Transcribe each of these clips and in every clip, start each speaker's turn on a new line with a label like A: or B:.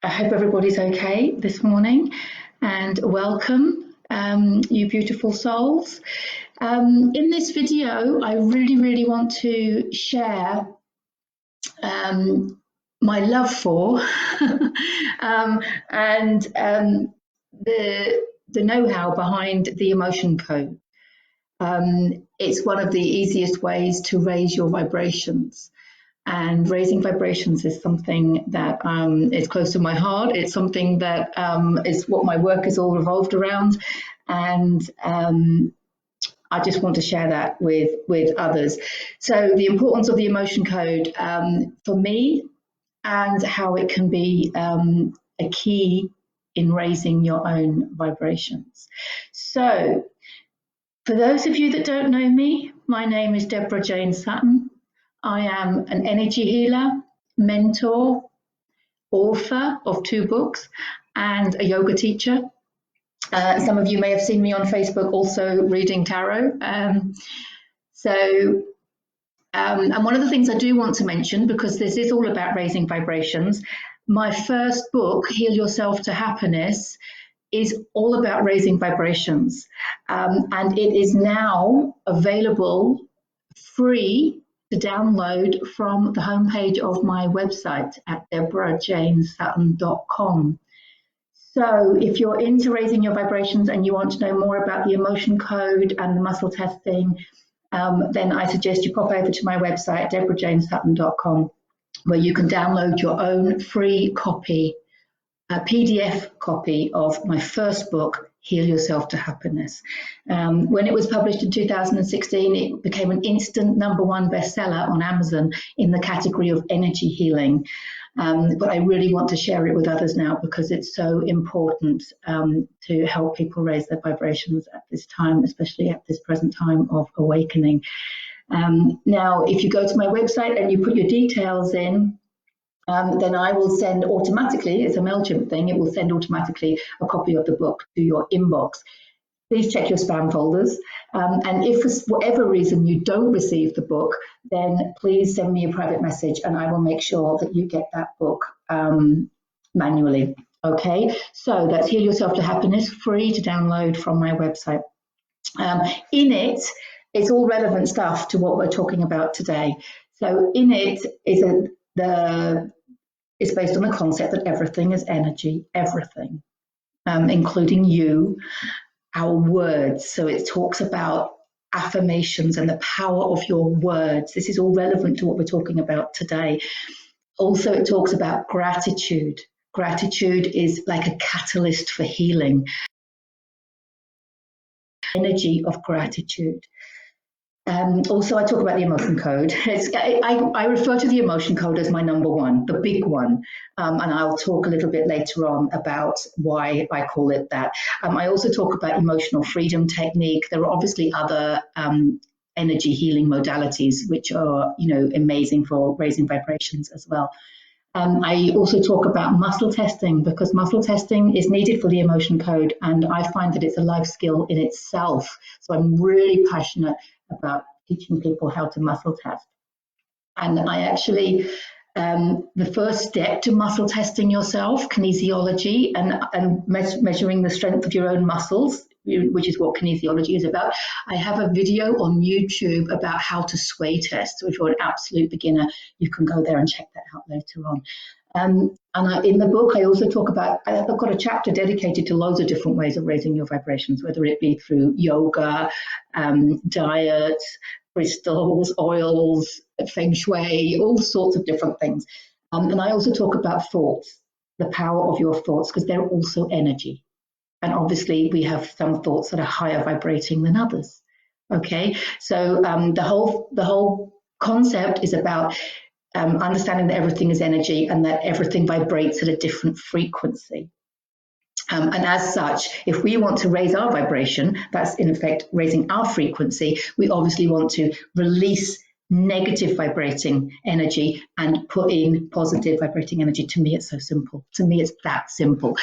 A: I hope everybody's okay this morning, and welcome, you beautiful souls. In this video, I really want to share my love for and the know-how behind the emotion code. It's one of the easiest ways to raise your vibrations. And raising vibrations is something that is close to my heart. It's something that is what my work is all revolved around. And I just want to share that with others. So the importance of the emotion code for me, and how it can be a key in raising your own vibrations. So for those of you that don't know me, my name is Deborah Jane Sutton. I am an energy healer, mentor, author of 2 books, and a yoga teacher. Some of you may have seen me on Facebook also reading tarot. And one of the things I do want to mention, because this is all about raising vibrations, my first book, Heal Yourself to Happiness, is all about raising vibrations. And it is now available free to download from the homepage of my website at deborahjanesutton.com. So if you're into raising your vibrations and you want to know more about the emotion code and the muscle testing, then I suggest you pop over to my website, deborahjanesutton.com, where you can download your own free copy, a PDF copy of my first book, Heal Yourself to Happiness. When it was published in 2016, it became an instant #1 bestseller on Amazon in the category of energy healing. But I really want to share it with others now because it's so important to help people raise their vibrations at this time, especially at this present time of awakening. Now, if you go to my website and you put your details in, then I will send automatically, it's a MailChimp thing, it will send automatically a copy of the book to your inbox. Please check your spam folders. And if for whatever reason you don't receive the book, then please send me a private message and I will make sure that you get that book manually. Okay, so that's Heal Yourself to Happiness, free to download from my website. In it, it's all relevant stuff to what we're talking about today. So in it is it's based on the concept that everything is energy, everything, including you, our words. So it talks about affirmations and the power of your words. This is all relevant to what we're talking about today. Also, it talks about gratitude. Gratitude is like a catalyst for healing. Energy of gratitude. Also, I talk about the emotion code. I refer to the emotion code as my #1, the big one, and I'll talk a little bit later on about why I call it that. I also talk about emotional freedom technique. There are obviously other energy healing modalities which are, amazing for raising vibrations as well. I also talk about muscle testing because muscle testing is needed for the emotion code, and I find that it's a life skill in itself. So I'm really passionate about teaching people how to muscle test. And I actually, the first step to muscle testing yourself, kinesiology, and measuring the strength of your own muscles, which is what kinesiology is about. I have a video on YouTube about how to sway test. So if you're an absolute beginner, you can go there and check that out later on. In the book, I also talk about, I've got a chapter dedicated to loads of different ways of raising your vibrations, whether it be through yoga, diet, crystals, oils, feng shui, all sorts of different things. And I also talk about thoughts, the power of your thoughts, because they're also energy. And obviously we have some thoughts that are higher vibrating than others. Okay, so the whole concept is about understanding that everything is energy and that everything vibrates at a different frequency. And as such, if we want to raise our vibration, that's in effect raising our frequency, we obviously want to release negative vibrating energy and put in positive vibrating energy. To me, it's so simple. To me, it's that simple.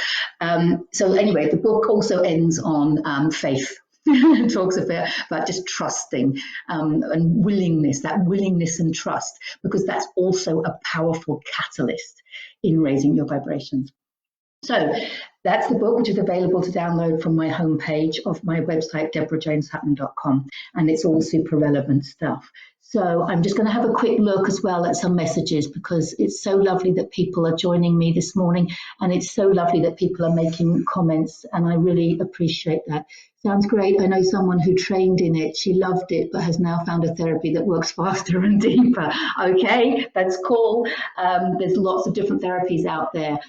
A: So anyway, the book also ends on faith. It talks about just trusting and willingness, that willingness and trust, because that's also a powerful catalyst in raising your vibrations. So that's the book, which is available to download from my homepage of my website, deborahjoneshatton.com, and it's all super relevant stuff. So I'm just going to have a quick look as well at some messages, because it's so lovely that people are joining me this morning, and it's so lovely that people are making comments, and I really appreciate that. Sounds great. I know someone who trained in it. She loved it, but has now found a therapy that works faster and deeper. Okay, that's cool. There's lots of different therapies out there.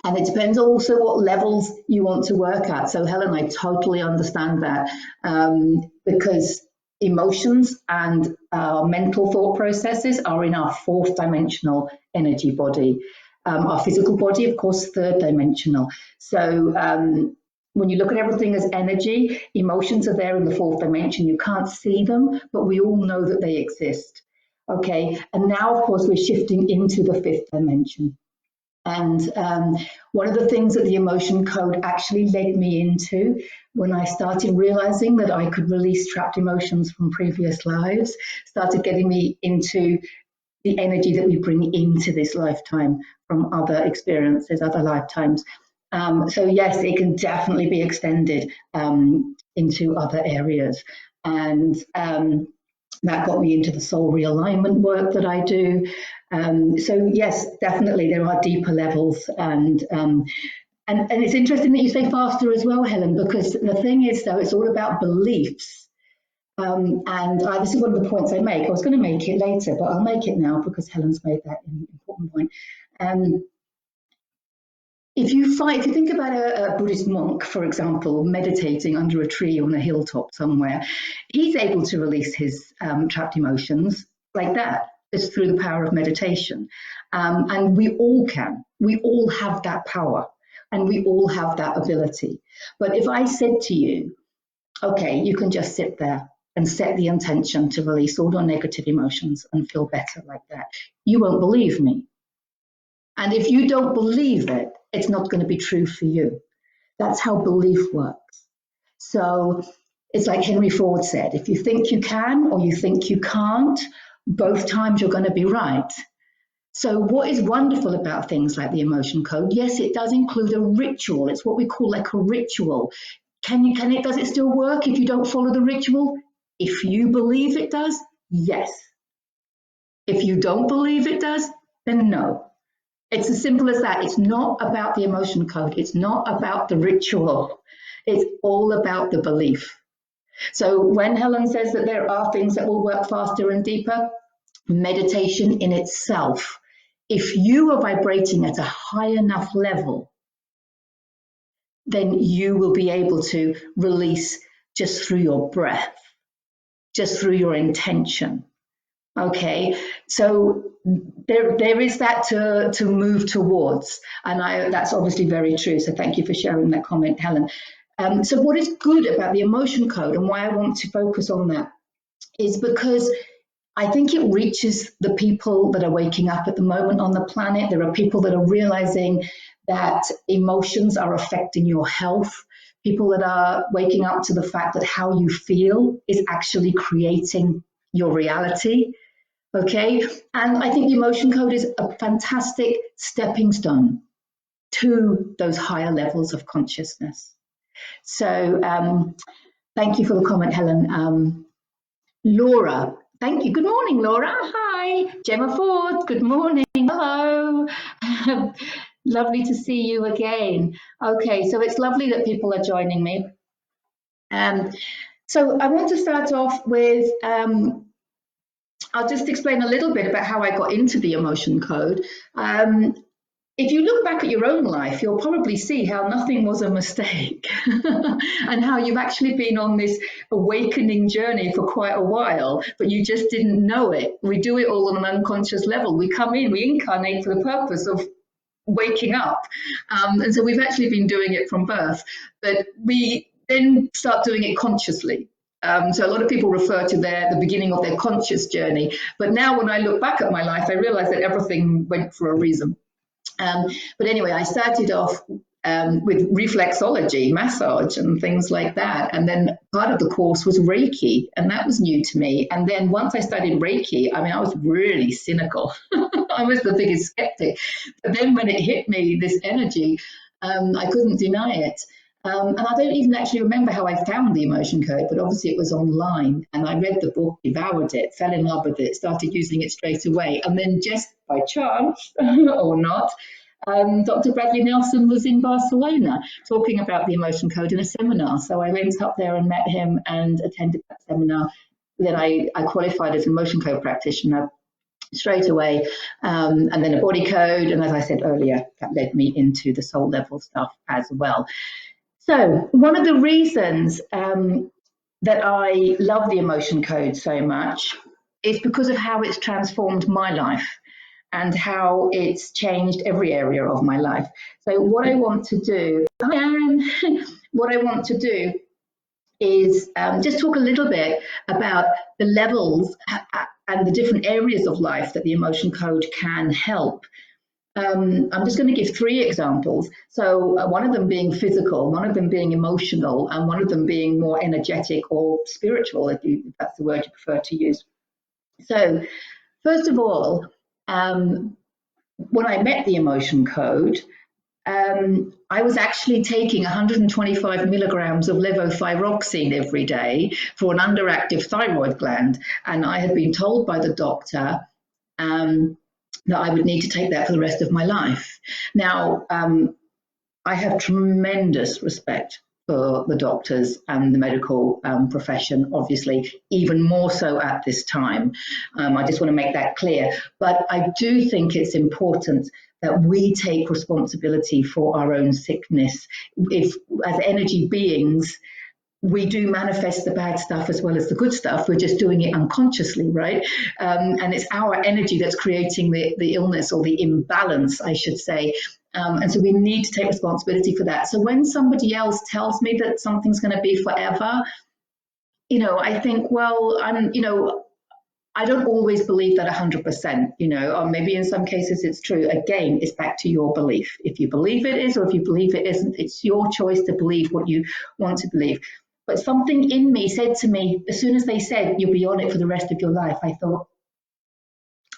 A: And it depends also what levels you want to work at. So Helen, I totally understand that, because emotions and mental thought processes are in our fourth dimensional energy body. Our physical body, of course, third dimensional. So when you look at everything as energy, emotions are there in the fourth dimension. You can't see them, but we all know that they exist. Okay, and now, of course, we're shifting into the fifth dimension. And one of the things that the emotion code actually led me into, when I started realizing that I could release trapped emotions from previous lives, started getting me into the energy that we bring into this lifetime from other experiences, other lifetimes. So yes, it can definitely be extended into other areas. And that got me into the soul realignment work that I do. So yes, definitely there are deeper levels, and it's interesting that you say faster as well, Helen, because the thing is, though, it's all about beliefs. This is one of the points I make. I was going to make it later, but I'll make it now because Helen's made that important point. If you think about a Buddhist monk, for example, meditating under a tree on a hilltop somewhere, he's able to release his trapped emotions like that. It's through the power of meditation. And we all can. We all have that power, and we all have that ability. But if I said to you, okay, you can just sit there and set the intention to release all your negative emotions and feel better like that, you won't believe me. And if you don't believe it, it's not going to be true for you. That's how belief works. So it's like Henry Ford said, if you think you can or you think you can't, both times you're going to be right. So what is wonderful about things like the emotion code, yes, it does include a ritual. It's what we call like a ritual. Does it still work if you don't follow the ritual? If you believe it does, yes. If you don't believe it does, then no. It's as simple as that. It's not about the emotion code. It's not about the ritual. It's all about the belief. So when Helen says that there are things that will work faster and deeper, meditation in itself, if you are vibrating at a high enough level, then you will be able to release just through your breath, just through your intention. Okay, so there is that to move towards, and that's obviously very true. So thank you for sharing that comment, Helen. So what is good about the emotion code, and why I want to focus on that, is because I think it reaches the people that are waking up at the moment on the planet. There are people that are realizing that emotions are affecting your health. People that are waking up to the fact that how you feel is actually creating your reality. Okay, and I think the emotion code is a fantastic stepping stone to those higher levels of consciousness. So thank you for the comment, Helen. Laura, thank you. Good morning, Laura. Hi. Gemma Ford, good morning. Hello. Lovely to see you again. Okay, so it's lovely that people are joining me. So I want to start off with, I'll just explain a little bit about how I got into the emotion code. If you look back at your own life, you'll probably see how nothing was a mistake and how you've actually been on this awakening journey for quite a while, but you just didn't know it. We do it all on an unconscious level. We come in, we incarnate for the purpose of waking up. And so we've actually been doing it from birth, but we then start doing it consciously. So a lot of people refer to the beginning of their conscious journey. But now when I look back at my life, I realize that everything went for a reason. But anyway, I started off with reflexology, massage and things like that. And then part of the course was Reiki, and that was new to me. And then once I studied Reiki, I mean, I was really cynical. I was the biggest skeptic. But then when it hit me, this energy, I couldn't deny it. And I don't even actually remember how I found the emotion code, but obviously it was online. And I read the book, devoured it, fell in love with it, started using it straight away. And then just by chance or not, Dr. Bradley Nelson was in Barcelona talking about the emotion code in a seminar. So I went up there and met him and attended that seminar. Then I qualified as an emotion code practitioner straight away, and then a body code. And as I said earlier, that led me into the soul level stuff as well. So one of the reasons that I love the emotion code so much is because of how it's transformed my life and how it's changed every area of my life. So what I want to do, is just talk a little bit about the levels and the different areas of life that the emotion code can help. I'm just going to give 3 examples. So one of them being physical, one of them being emotional, and one of them being more energetic or spiritual, if that's the word you prefer to use. So first of all, when I met the emotion code, I was actually taking 125 milligrams of levothyroxine every day for an underactive thyroid gland. And I had been told by the doctor that I would need to take that for the rest of my life. Now, I have tremendous respect for the doctors and the medical profession, obviously, even more so at this time. I just want to make that clear. But I do think it's important that we take responsibility for our own sickness. If, as energy beings, we do manifest the bad stuff as well as the good stuff. We're just doing it unconsciously, right? And it's our energy that's creating the illness or the imbalance, I should say. And so we need to take responsibility for that. So when somebody else tells me that something's going to be forever, I think, well, I don't always believe that 100%, or maybe in some cases it's true. Again, it's back to your belief. If you believe it is, or if you believe it isn't, it's your choice to believe what you want to believe. But something in me said to me, as soon as they said, you'll be on it for the rest of your life, I thought,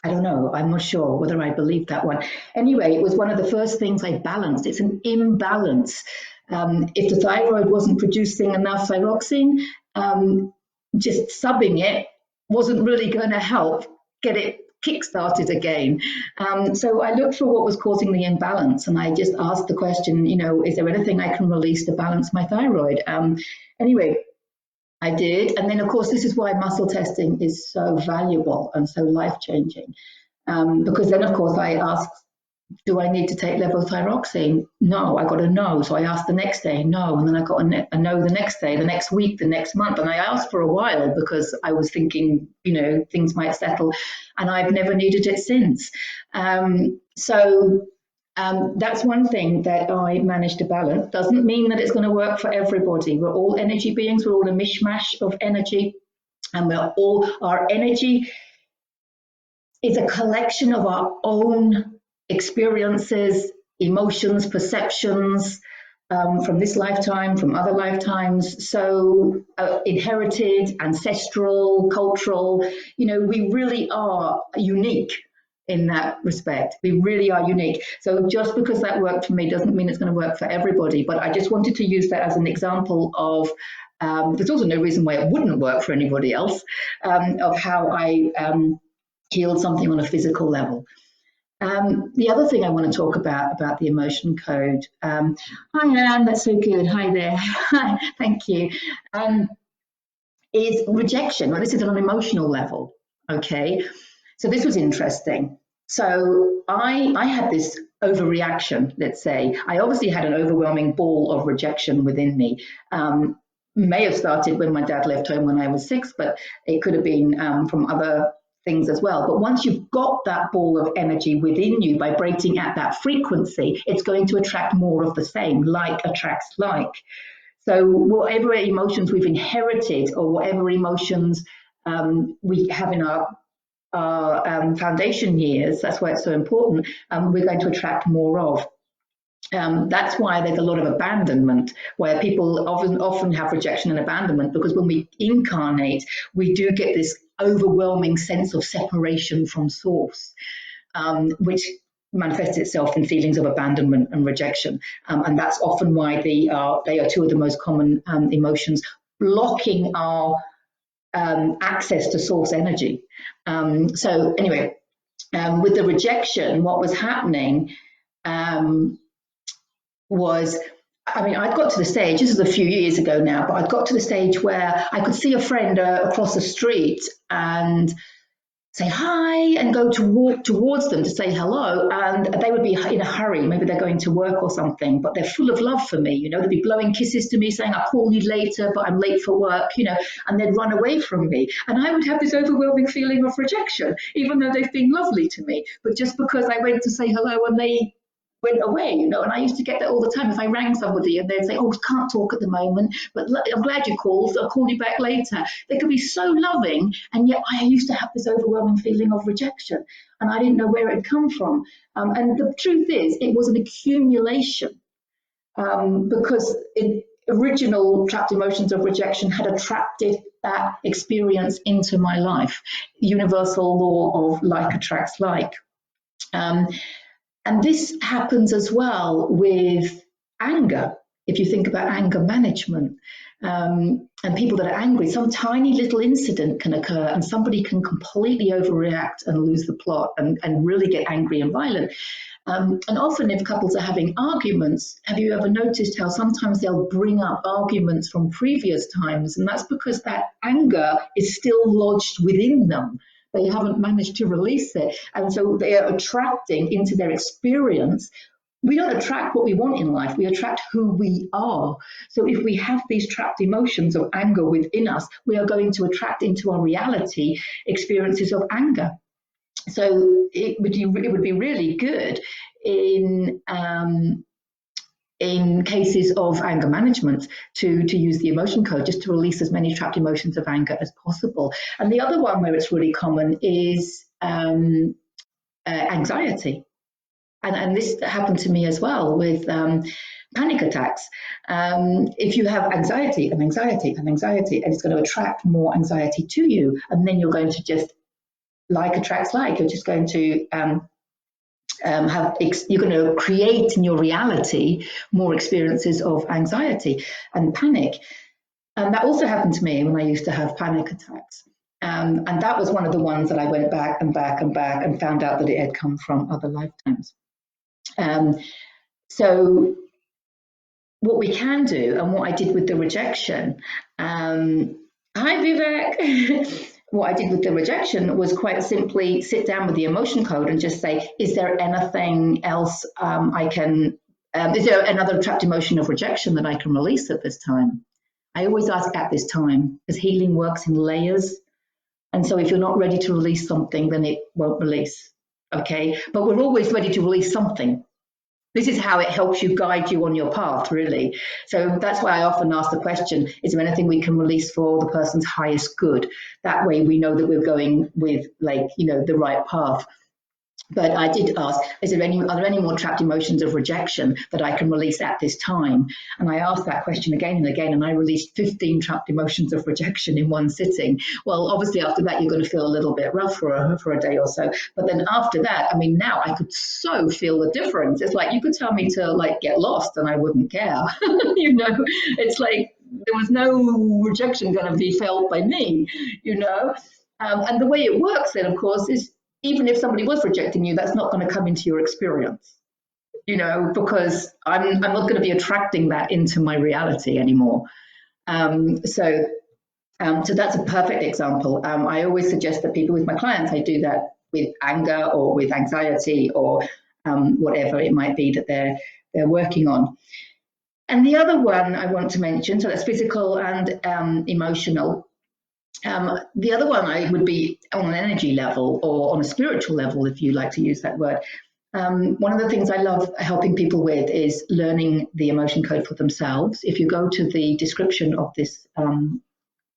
A: I don't know, I'm not sure whether I believe that one. Anyway, it was one of the first things I balanced. It's an imbalance. If the thyroid wasn't producing enough thyroxine, just subbing it wasn't really going to help get it kick-started again. So I looked for what was causing the imbalance, and I just asked the question, is there anything I can release to balance my thyroid? Anyway, I did. And then, of course, this is why muscle testing is so valuable and so life-changing. Because then, of course, I asked, do I need to take levothyroxine? No, I got a no. So I asked the next day, no. And then I got a no the next day, the next week, the next month. And I asked for a while because I was thinking, things might settle. And I've never needed it since. That's one thing that I managed to balance. Doesn't mean that it's going to work for everybody. We're all energy beings. We're all a mishmash of energy. And our energy is a collection of our own experiences, emotions, perceptions from this lifetime, from other lifetimes. So inherited, ancestral, cultural, we really are unique in that respect. We really are unique. So just because that worked for me doesn't mean it's going to work for everybody. But I just wanted to use that as an example of, there's also no reason why it wouldn't work for anybody else, of how I healed something on a physical level. The other thing I want to talk about the emotion code. Hi, Anne, that's so good. Hi there. Thank you. Is rejection. Well, this is on an emotional level. Okay. So this was interesting. So I had this overreaction, let's say. I obviously had an overwhelming ball of rejection within me. May have started when my dad left home when I was 6, but it could have been from other things as well. But once you've got that ball of energy within you vibrating at that frequency, it's going to attract more of the same. Like attracts like. So whatever emotions we've inherited or whatever emotions we have in our foundation years, that's why it's so important, we're going to attract more of. That's why there's a lot of abandonment, where people often have rejection and abandonment, because when we incarnate, we do get this overwhelming sense of separation from source. which manifests itself in feelings of abandonment and rejection. And that's often why they are two of the most common emotions, blocking our access to source energy. So anyway, with the rejection, what was happening was, I mean, I'd got to the stage, this is a few years ago now, but I'd got to the stage where I could see a friend across the street and say hi and go to walk towards them to say hello, and they would be in a hurry, maybe they're going to work or something, but they're full of love for me, you know, they'd be blowing kisses to me saying, I'll call you later, but I'm late for work, you know, and they'd run away from me. And I would have this overwhelming feeling of rejection, even though they've been lovely to me, but just because I went to say hello and they went away, you know. And I used to get that all the time if I rang somebody and they'd say, oh, can't talk at the moment, but I'm glad you called, I'll call you back later. They could be so loving, and yet I used to have this overwhelming feeling of rejection, and I didn't know where it had come from. And the truth is, it was an accumulation, because original trapped emotions of rejection had attracted that experience into my life. Universal law of like attracts like. And this happens as well with anger. If you think about anger management, and people that are angry, some tiny little incident can occur and somebody can completely overreact and lose the plot and really get angry and violent. And often if couples are having arguments, have you ever noticed how sometimes they'll bring up arguments from previous times? And that's because that anger is still lodged within them. They haven't managed to release it. And so they are attracting into their experience. We don't attract what we want in life. We attract who we are. So if we have these trapped emotions of anger within us, we are going to attract into our reality experiences of anger. So it would be really good in cases of anger management to use the emotion code, just to release as many trapped emotions of anger as possible. And the other one where it's really common is anxiety. And this happened to me as well with panic attacks. If you have anxiety and anxiety and anxiety, and it's going to attract more anxiety to you, and then you're going to just like attracts like, you're just going to you're going to create in your reality more experiences of anxiety and panic. And that also happened to me when I used to have panic attacks. And that was one of the ones that I went back and back and back and found out that it had come from other lifetimes. So what we can do, and what I did with the rejection, hi Vivek. What I did with the rejection was quite simply sit down with the emotion code and just say, is there anything else is there another trapped emotion of rejection that I can release at this time? I always ask at this time, because healing works in layers. And so if you're not ready to release something, then it won't release, okay? But we're always ready to release something. This is how it helps you guide you on your path, really. So that's why I often ask the question, is there anything we can release for the person's highest good? That way we know that we're going with, like, you know, the right path. But I did ask, are there any more trapped emotions of rejection that I can release at this time? And I asked that question again and again, and I released 15 trapped emotions of rejection in one sitting. Well, obviously after that, you're going to feel a little bit rough for a day or so. But then after that, I mean, now I could so feel the difference. It's like you could tell me to like get lost and I wouldn't care. You know, it's like there was no rejection going to be felt by me, you know. And the way it works then, of course, is even if somebody was rejecting you, that's not going to come into your experience, you know, because I'm not going to be attracting that into my reality anymore. So that's a perfect example. I always suggest that people with my clients, I do that with anger or with anxiety or whatever it might be that they're working on. And the other one I want to mention, so that's physical and emotional. The other one would be on an energy level or on a spiritual level, if you like to use that word. One of the things I love helping people with is learning the emotion code for themselves. If you go to the description of this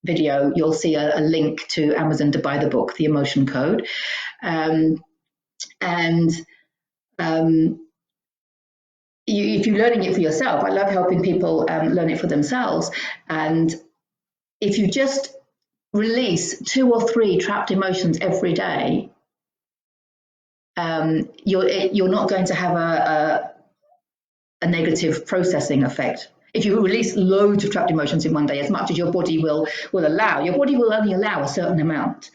A: video, you'll see a link to Amazon to buy the book, The Emotion Code. If you're learning it for yourself, I love helping people learn it for themselves. And if you just release 2 or 3 trapped emotions every day, you're not going to have a negative processing effect. If you release loads of trapped emotions in one day, as much as your body will allow, your body will only allow a certain amount,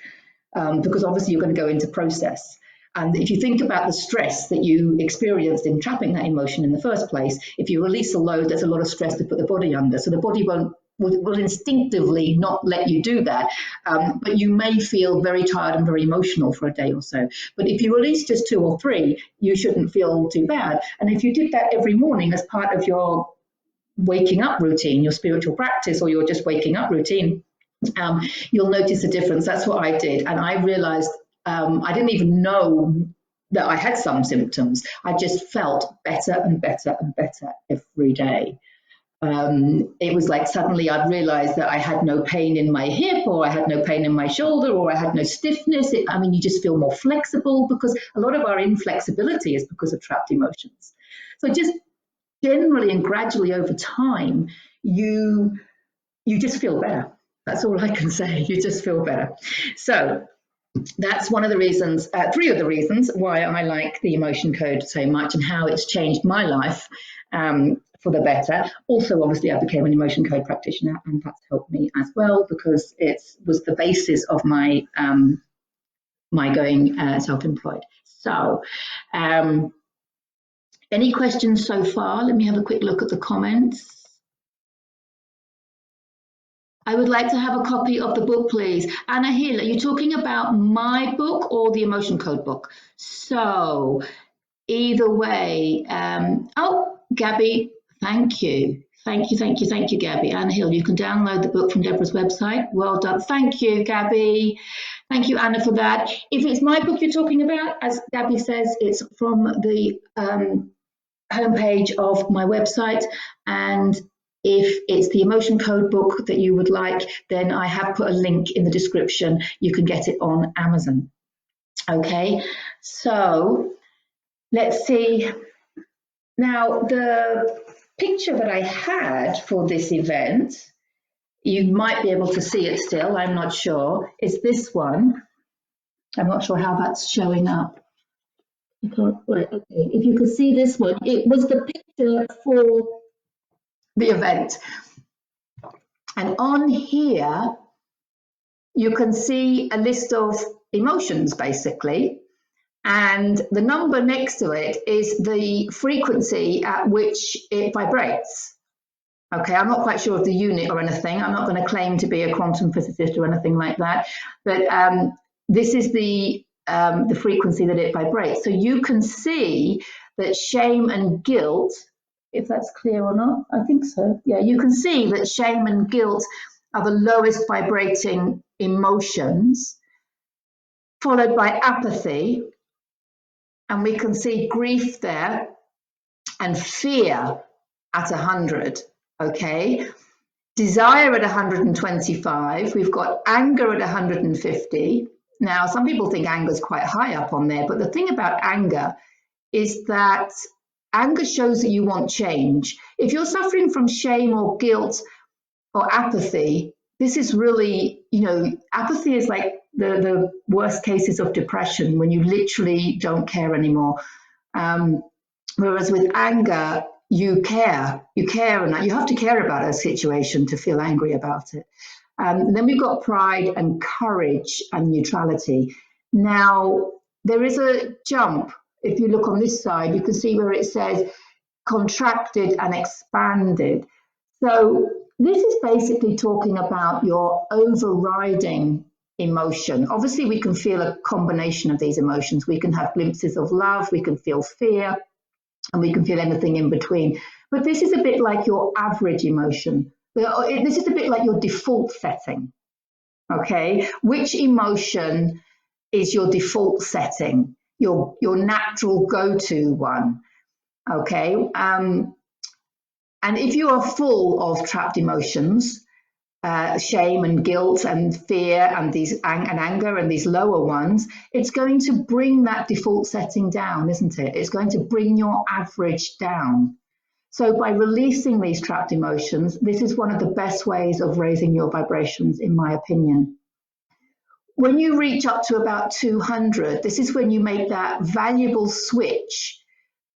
A: because obviously you're going to go into process. And if you think about the stress that you experienced in trapping that emotion in the first place, if you release a load, there's a lot of stress to put the body under. So the body will instinctively not let you do that. But you may feel very tired and very emotional for a day or so. But if you release just 2 or 3, you shouldn't feel too bad. And if you did that every morning as part of your waking up routine, your spiritual practice, or your just waking up routine, you'll notice a difference. That's what I did. And I realized I didn't even know that I had some symptoms. I just felt better and better and better every day. It was like suddenly I'd realized that I had no pain in my hip, or I had no pain in my shoulder, or I had no stiffness. You just feel more flexible, because a lot of our inflexibility is because of trapped emotions. So just generally and gradually over time, you just feel better. That's all I can say. You just feel better. So that's one of the reasons, 3 of the reasons why I like the Emotion Code so much, and how it's changed my life for the better. Also, obviously, I became an Emotion Code practitioner, and that's helped me as well, because it was the basis of my my going self-employed. So, any questions so far? Let me have a quick look at the comments. I would like to have a copy of the book, please. Anna Hill, are you talking about my book or the Emotion Code book? So either way, oh, Gabby, thank you. Thank you, Gabby. Anna Hill, you can download the book from Deborah's website. Well done. Thank you, Gabby. Thank you, Anna, for that. If it's my book you're talking about, as Gabby says, it's from the homepage of my website. And if it's the Emotion Code book that you would like, then I have put a link in the description. You can get it on Amazon. Okay, so let's see. Now, the picture that I had for this event, you might be able to see it still, I'm not sure, is this one. I'm not sure how that's showing up. Right, okay. If you could see this one, it was the picture for the event. And on here, you can see a list of emotions, basically. And the number next to it is the frequency at which it vibrates. Okay, I'm not quite sure of the unit or anything. I'm not going to claim to be a quantum physicist or anything like that. But this is the frequency that it vibrates. So you can see that shame and guilt, if that's clear or not, I think so. Yeah, you can see that shame and guilt are the lowest vibrating emotions, followed by apathy. And we can see grief there and fear at 100, okay? Desire at 125. We've got anger at 150. Now, some people think anger is quite high up on there, but the thing about anger is that anger shows that you want change. If you're suffering from shame or guilt or apathy, this is really, apathy is like the worst cases of depression, when you literally don't care anymore. Whereas with anger, you care, and you have to care about a situation to feel angry about it. Then we've got pride and courage and neutrality. Now, there is a jump. If you look on this side, you can see where it says contracted and expanded. So this is basically talking about your overriding emotion. Obviously, we can feel a combination of these emotions. We can have glimpses of love, we can feel fear, and we can feel anything in between. But this is a bit like your average emotion. This is a bit like your default setting, okay? Which emotion is your default setting, your natural go-to one, okay? And if you are full of trapped emotions, shame and guilt and fear and anger and these lower ones, it's going to bring that default setting down, isn't it? It's going to bring your average down. So by releasing these trapped emotions, this is one of the best ways of raising your vibrations, in my opinion. when you reach up to about 200, this is when you make that valuable switch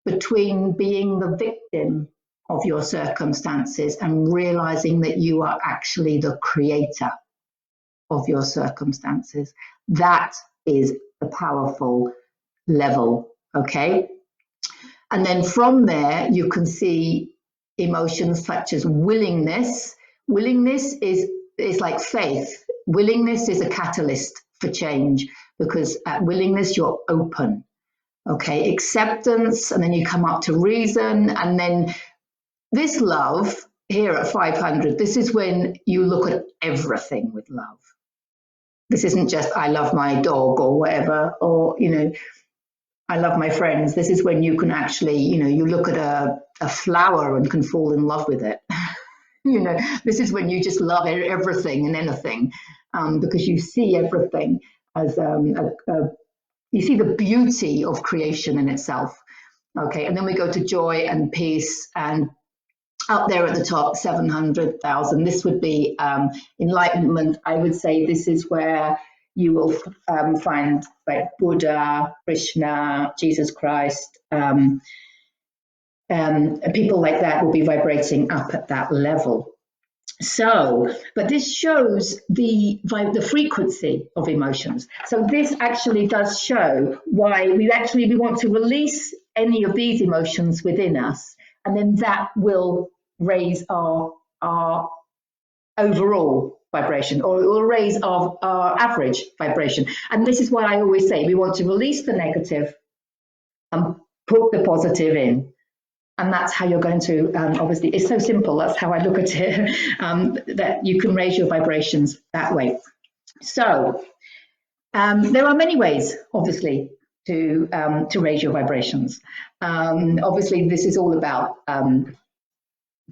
A: between being the victim of your circumstances and realizing that you are actually the creator of your circumstances. That is the powerful level, okay? And then from there, you can see emotions such as willingness. Willingness is like faith. Willingness is a catalyst for change, because at willingness, you're open, okay? Acceptance, and then you come up to reason, and then this love here at 500, this is when you look at everything with love. This isn't just, I love my dog or whatever, or, you know, I love my friends. This is when you can actually, you know, you look at a flower and can fall in love with it. You know, this is when you just love everything and anything, because you see everything as you see the beauty of creation in itself. Okay, and then we go to joy and peace, and up there at the top, 700,000. This would be enlightenment. I would say this is where you will find like Buddha, Krishna, Jesus Christ, people like that will be vibrating up at that level. So, but this shows the frequency of emotions. So this actually does show why we want to release any of these emotions within us, and then that will raise our overall vibration, or it will raise our average vibration. And this is why I always say we want to release the negative and put the positive in. And that's how you're going to, obviously, it's so simple. That's how I look at it, that you can raise your vibrations that way. So there are many ways, obviously, to raise your vibrations. Obviously, this is all about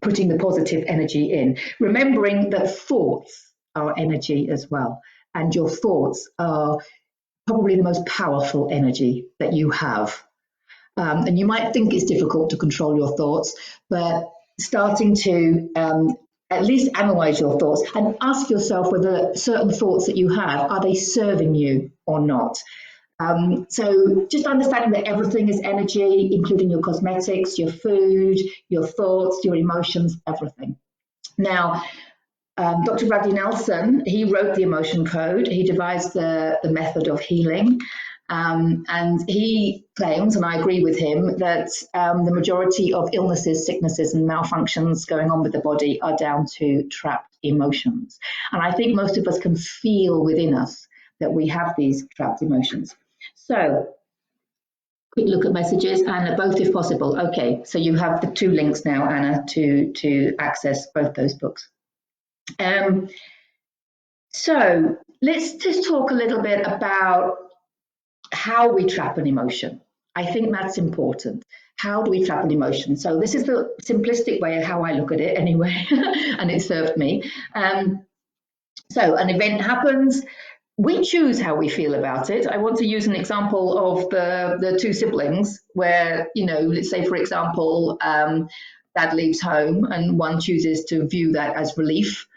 A: putting the positive energy in, remembering that thoughts are energy as well. And your thoughts are probably the most powerful energy that you have. And you might think it's difficult to control your thoughts, but starting to at least analyze your thoughts and ask yourself whether certain thoughts that you have, are they serving you or not? So just understanding that everything is energy, including your cosmetics, your food, your thoughts, your emotions, everything. Now, Dr. Bradley Nelson, he wrote the emotion code. He devised the method of healing. And he claims, and I agree with him, that the majority of illnesses, sicknesses, and malfunctions going on with the body are down to trapped emotions. And I think most of us can feel within us that we have these trapped emotions. So, quick look at messages, Anna, both if possible. Okay, so you have the 2 links now, Anna, to access both those books. So let's just talk a little bit about how we trap an emotion. I think that's important. How do we trap an emotion? So this is the simplistic way of how I look at it anyway, and it served me. So an event happens, we choose how we feel about it. I want to use an example of the 2 siblings where, you know, let's say, for example, dad leaves home and one chooses to view that as relief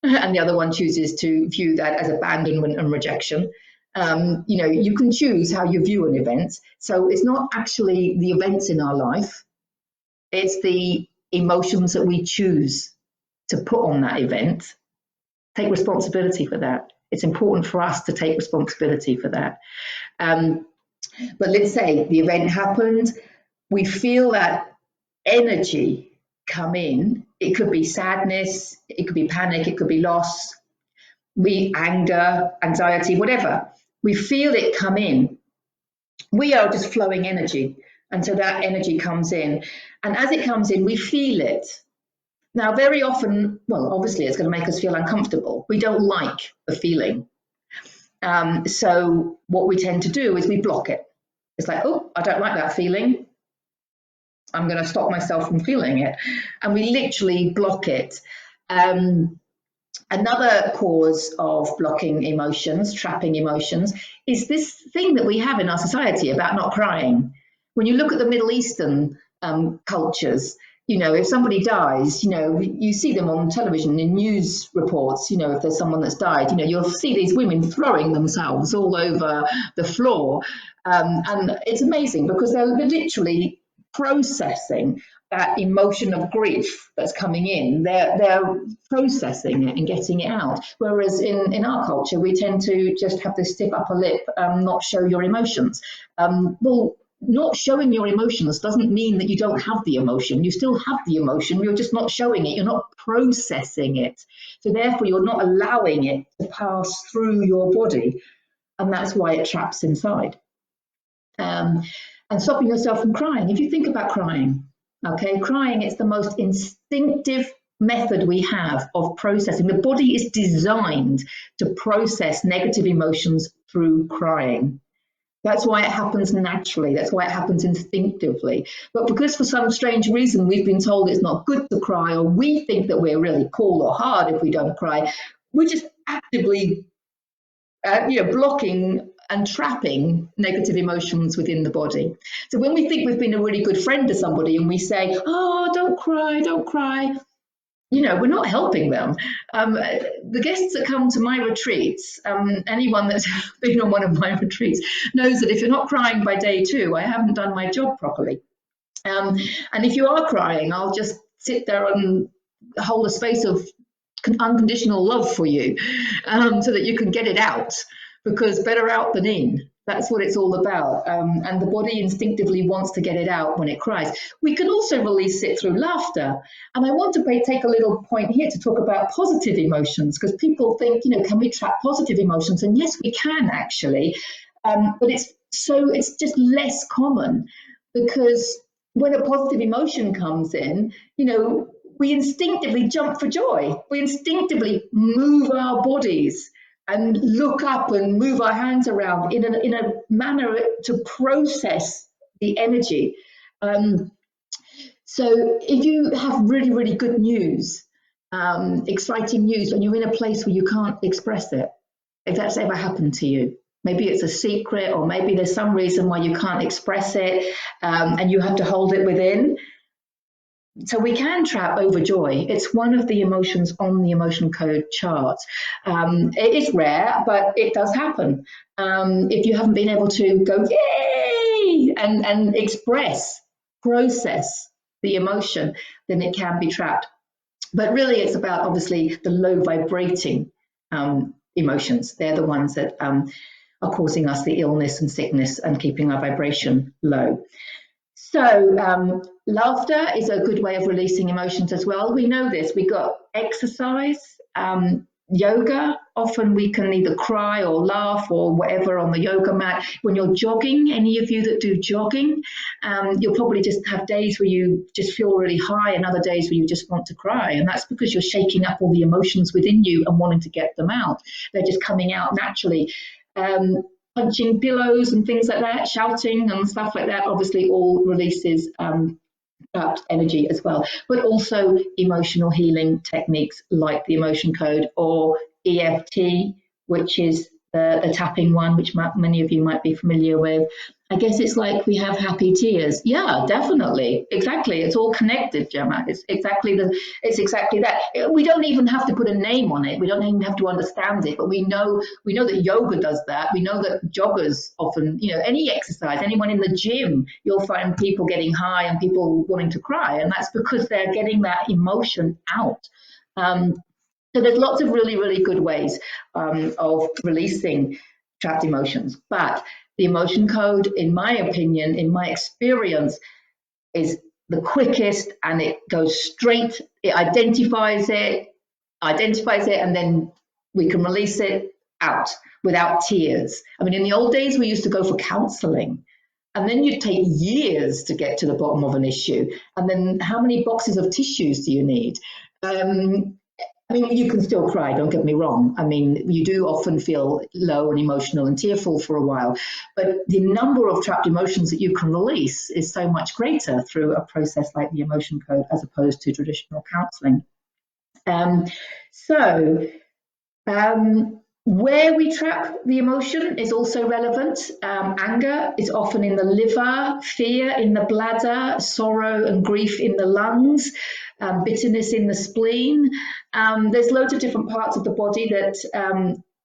A: and the other one chooses to view that as abandonment and rejection. You know, you can choose how you view an event. So it's not actually the events in our life, it's the emotions that we choose to put on that event. Take responsibility for that. It's important for us to take responsibility for that. But let's say the event happened, we feel that energy come in. It could be sadness, it could be panic, it could be loss, anger, anxiety, whatever. We feel it come in. We are just flowing energy. And so that energy comes in. And as it comes in, we feel it. Now, very often, well, obviously, it's going to make us feel uncomfortable. We don't like the feeling. So what we tend to do is we block it. It's like, oh, I don't like that feeling. I'm going to stop myself from feeling it. And we literally block it. Another cause of blocking emotions, trapping emotions, is this thing that we have in our society about not crying. When you look at the Middle Eastern cultures, if somebody dies, you see them on television in news reports, if there's someone that's died, you'll see these women throwing themselves all over the floor. And it's amazing because they're literally processing that emotion of grief that's coming in. They're processing it and getting it out. Whereas in our culture, we tend to just have this stiff upper lip, not show your emotions. Well, not showing your emotions doesn't mean that you don't have the emotion. You still have the emotion. You're just not showing it. You're not processing it. So therefore, you're not allowing it to pass through your body. And that's why it traps inside. And stopping yourself from crying. If you think about crying, okay, crying is the most instinctive method we have of processing. The body is designed to process negative emotions through crying. That's why it happens naturally. That's why it happens instinctively. But because for some strange reason we've been told it's not good to cry, or we think that we're really cool or hard if we don't cry, we're just actively blocking and trapping negative emotions within the body. So when we think we've been a really good friend to somebody and we say, oh, don't cry, we're not helping them. The guests that come to my retreats, anyone that's been on one of my retreats knows that if you're not crying by day 2, I haven't done my job properly. And if you are crying, I'll just sit there and hold a space of unconditional love for you, so that you can get it out, because better out than in. That's what it's all about. And the body instinctively wants to get it out when it cries. We can also release it through laughter. And I want to take a little point here to talk about positive emotions, because people think, can we trap positive emotions? And yes, we can actually. But it's just less common, because when a positive emotion comes in, we instinctively jump for joy. We instinctively move our bodies and look up and move our hands around in a manner to process the energy. So if you have really, really good news, exciting news, and you're in a place where you can't express it, if that's ever happened to you, maybe it's a secret, or maybe there's some reason why you can't express it, and you have to hold it within. So we can trap overjoy. It's one of the emotions on the emotion code chart. It is rare, but it does happen. If you haven't been able to go yay and process the emotion, then it can be trapped. But really, it's about obviously the low vibrating emotions. They're the ones that are causing us the illness and sickness and keeping our vibration low. So laughter is a good way of releasing emotions as well. We know this. We got exercise, yoga. Often we can either cry or laugh or whatever on the yoga mat. When you're jogging, any of you that do jogging, you'll probably just have days where you just feel really high and other days where you just want to cry. And that's because you're shaking up all the emotions within you and wanting to get them out. They're just coming out naturally. Punching pillows and things like that, shouting and stuff like that, obviously all releases trapped energy as well. But also emotional healing techniques like the emotion code, or EFT, which is the tapping one, which many of you might be familiar with. I guess it's like we have happy tears. Yeah, definitely. Exactly. It's all connected, Gemma. It's exactly that. We don't even have to put a name on it. We don't even have to understand it, but we know that yoga does that. We know that joggers often, any exercise, anyone in the gym, you'll find people getting high and people wanting to cry. And that's because they're getting that emotion out. So there's lots of really, really good ways of releasing trapped emotions. But the emotion code, in my opinion, in my experience, is the quickest, and it goes straight. It identifies it, and then we can release it out without tears. I mean, in the old days, we used to go for counseling, and then you'd take years to get to the bottom of an issue. And then how many boxes of tissues do you need? I mean, you can still cry, don't get me wrong. I mean, you do often feel low and emotional and tearful for a while, but the number of trapped emotions that you can release is so much greater through a process like the emotion code as opposed to traditional counseling. Where we trap the emotion is also relevant. Anger is often in the liver, fear in the bladder, sorrow and grief in the lungs, bitterness in the spleen. There's loads of different parts of the body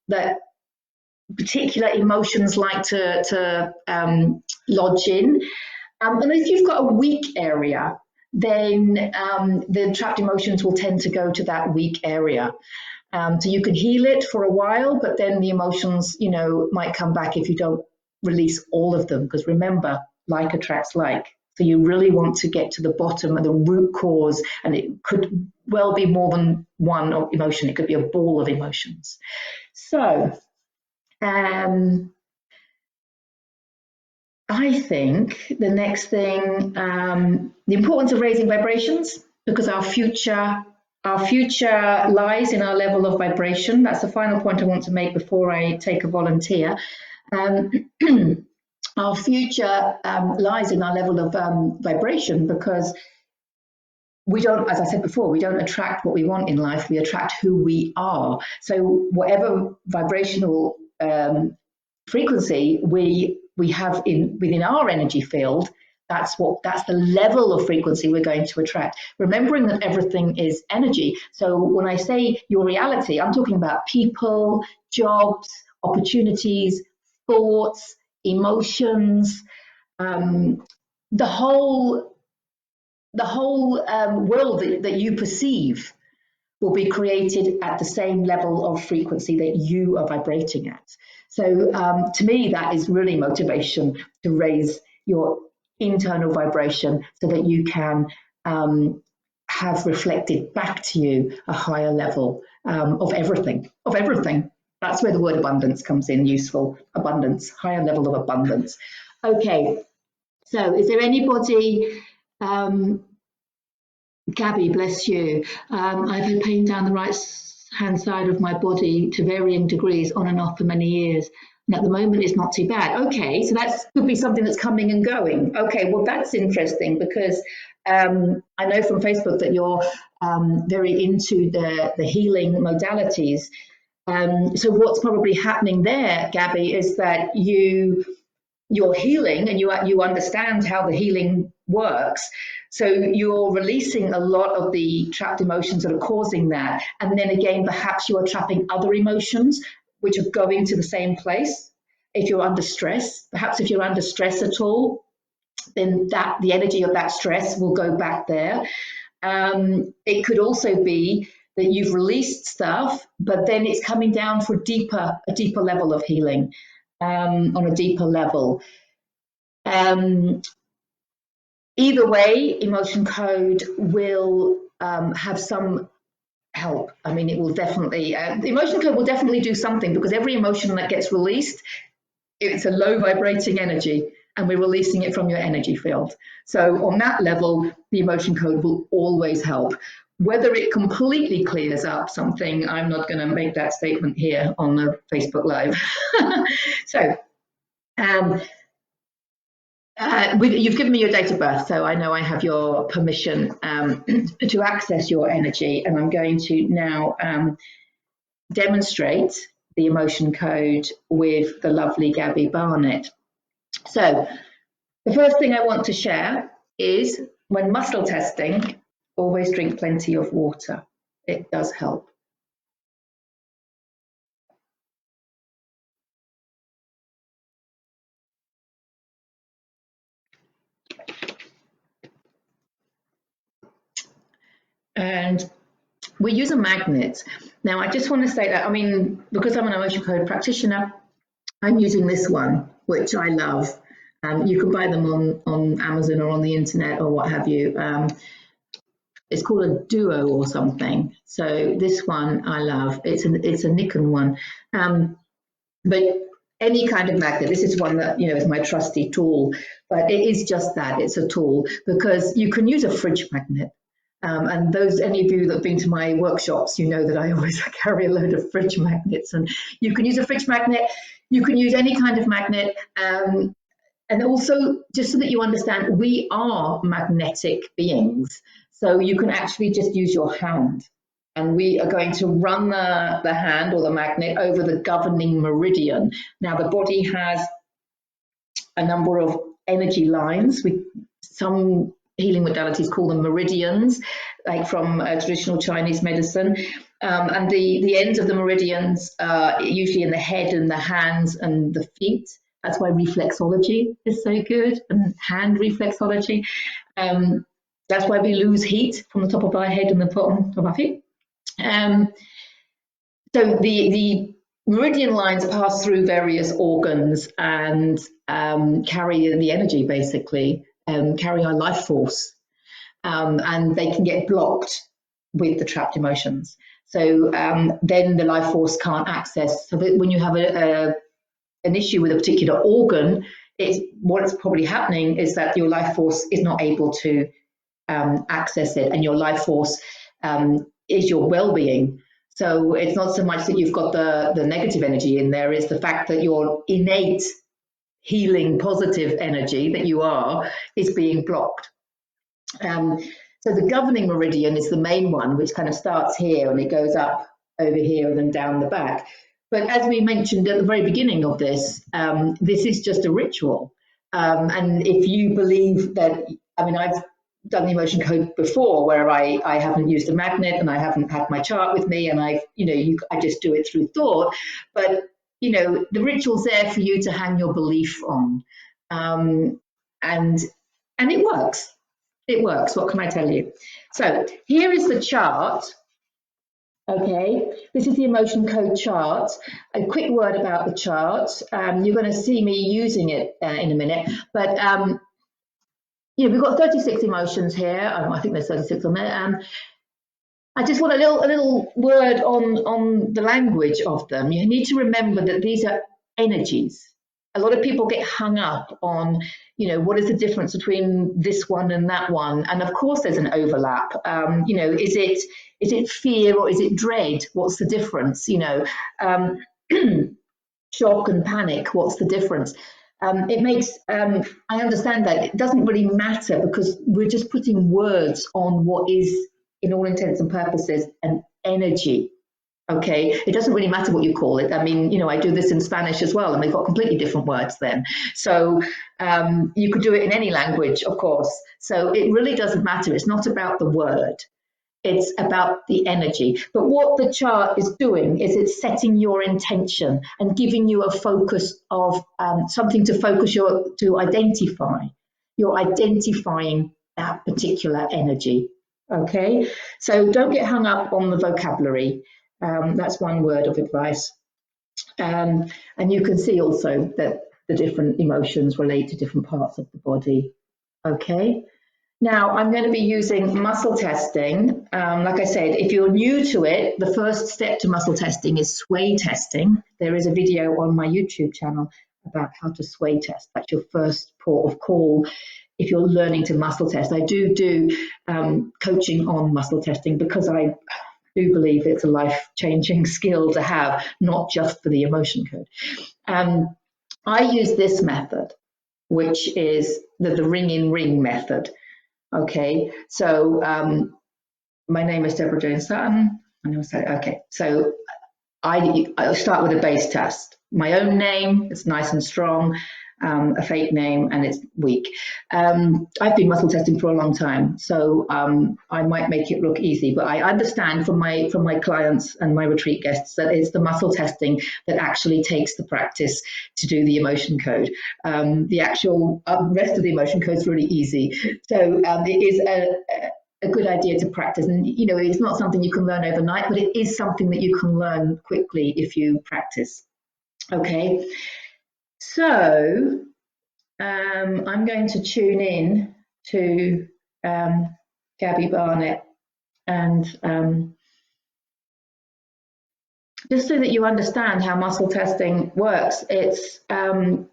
A: that particular emotions like to lodge in. And if you've got a weak area, then the trapped emotions will tend to go to that weak area. So you can heal it for a while, but then the emotions, might come back if you don't release all of them. Because remember, like attracts like. So you really want to get to the bottom of the root cause, and it could well be more than one emotion. It could be a ball of emotions. So I think the next thing, the importance of raising vibrations, because our future lies in our level of vibration. That's the final point I want to make before I take a volunteer. Our future lies in our level of vibration, because we don't, as I said before, we don't attract what we want in life, we attract who we are. So whatever vibrational frequency we have within our energy field, that's the level of frequency we're going to attract. Remembering that everything is energy. So when I say your reality, I'm talking about people, jobs, opportunities, thoughts, emotions, the whole world that you perceive will be created at the same level of frequency that you are vibrating at. So to me, that is really motivation to raise your internal vibration so that you can have reflected back to you a higher level of everything. That's where the word abundance comes in useful. Abundance, higher level of abundance. Okay, so is there anybody, Gabby, bless you. I've had pain down the right hand side of my body to varying degrees on and off for many years. And at the moment, it's not too bad. Okay, so that could be something that's coming and going. Okay, well, that's interesting, because I know from Facebook that you're very into the healing modalities. So what's probably happening there, Gabby, is that you're healing and you understand how the healing works. So you're releasing a lot of the trapped emotions that are causing that. And then again, perhaps you are trapping other emotions which are going to the same place. If you're under stress, perhaps if you're under stress at all, then the energy of that stress will go back there. It could also be that you've released stuff, but then it's coming down for a deeper level of healing, on a deeper level. Either way, emotion code will have some help. I mean, it will definitely, the emotion code will definitely do something, because every emotion that gets released, it's a low vibrating energy, and we're releasing it from your energy field. So on that level, the emotion code will always help. Whether it completely clears up something, I'm not going to make that statement here on the Facebook Live. So, you've given me your date of birth, so I know I have your permission to access your energy, and I'm going to now demonstrate the emotion code with the lovely Gabby Barnett. So the first thing I want to share is, when muscle testing, always drink plenty of water. It does help. And we use a magnet. Now, I just want to say that, I mean, because I'm an emotion code practitioner, I'm using this one, which I love. You can buy them on Amazon or on the internet or what have you. It's called a Duo or something. So this one I love. It's a Nikon one. But any kind of magnet, this is one that, is my trusty tool, but it is just that, it's a tool, because you can use a fridge magnet. And any of you that have been to my workshops, you know that I always carry a load of fridge magnets, and you can use a fridge magnet, you can use any kind of magnet. And also, just so that you understand, we are magnetic beings. So you can actually just use your hand and we are going to run the hand or the magnet over the governing meridian. Now, the body has a number of energy lines. Some healing modalities call them meridians, like from traditional Chinese medicine. And the ends of the meridians are usually in the head and the hands and the feet. That's why reflexology is so good, and hand reflexology. That's why we lose heat from the top of our head and the bottom of our feet. So the meridian lines pass through various organs and carry the energy, basically, carry our life force, and they can get blocked with the trapped emotions. So then the life force can't access. So that when you have an issue with a particular organ, what's probably happening is that your life force is not able to access it, and your life force is your well-being. So it's not so much that you've got the negative energy in there, it's the fact that your innate healing positive energy that you are is being blocked. So the governing meridian is the main one, which kind of starts here and it goes up over here and then down the back. But as we mentioned at the very beginning of this, this is just a ritual. And if you believe that, I mean, I've done the emotion code before where I haven't used a magnet and I haven't had my chart with me, and I just do it through thought. But, the ritual's there for you to hang your belief on. And it works. It works. What can I tell you? So here is the chart. Okay, this is the emotion code chart. A quick word about the chart. You're going to see me using it in a minute, but we've got 36 emotions here. I think there's 36 on there. I just want a little word on the language of them. You need to remember that these are energies. A lot of people get hung up on, what is the difference between this one and that one? And of course, there's an overlap. Is it fear or is it dread? What's the difference? Shock and panic. What's the difference? It makes, I understand that it doesn't really matter because we're just putting words on what is, in all intents and purposes, an energy. Okay, it doesn't really matter what you call it. I mean, I do this in Spanish as well, and we've got completely different words then. So you could do it in any language, of course. So it really doesn't matter. It's not about the word. It's about the energy. But what the chart is doing is it's setting your intention and giving you a focus of something to focus to identify. You're identifying that particular energy. Okay, so don't get hung up on the vocabulary. That's one word of advice. And you can see also that the different emotions relate to different parts of the body. Okay. Now, I'm going to be using muscle testing. Like I said, if you're new to it, the first step to muscle testing is sway testing. There is a video on my YouTube channel about how to sway test. That's your first port of call if you're learning to muscle test. I do coaching on muscle testing because I do believe it's a life-changing skill to have, not just for the emotion code. I use this method, which is the ring-in-ring method. Okay, so my name is Deborah Jones Sutton. Okay, so I'll start with a base test. My own name, it's nice and strong. A fake name, and it's weak. I've been muscle testing for a long time, so I might make it look easy, but I understand from my clients and my retreat guests that it's the muscle testing that actually takes the practice to do the emotion code. The actual rest of the emotion code is really easy, so it is a good idea to practice. And it's not something you can learn overnight, but it is something that you can learn quickly if you practice. Okay. So I'm going to tune in to Gabby Barnett, and just so that you understand how muscle testing works, it's a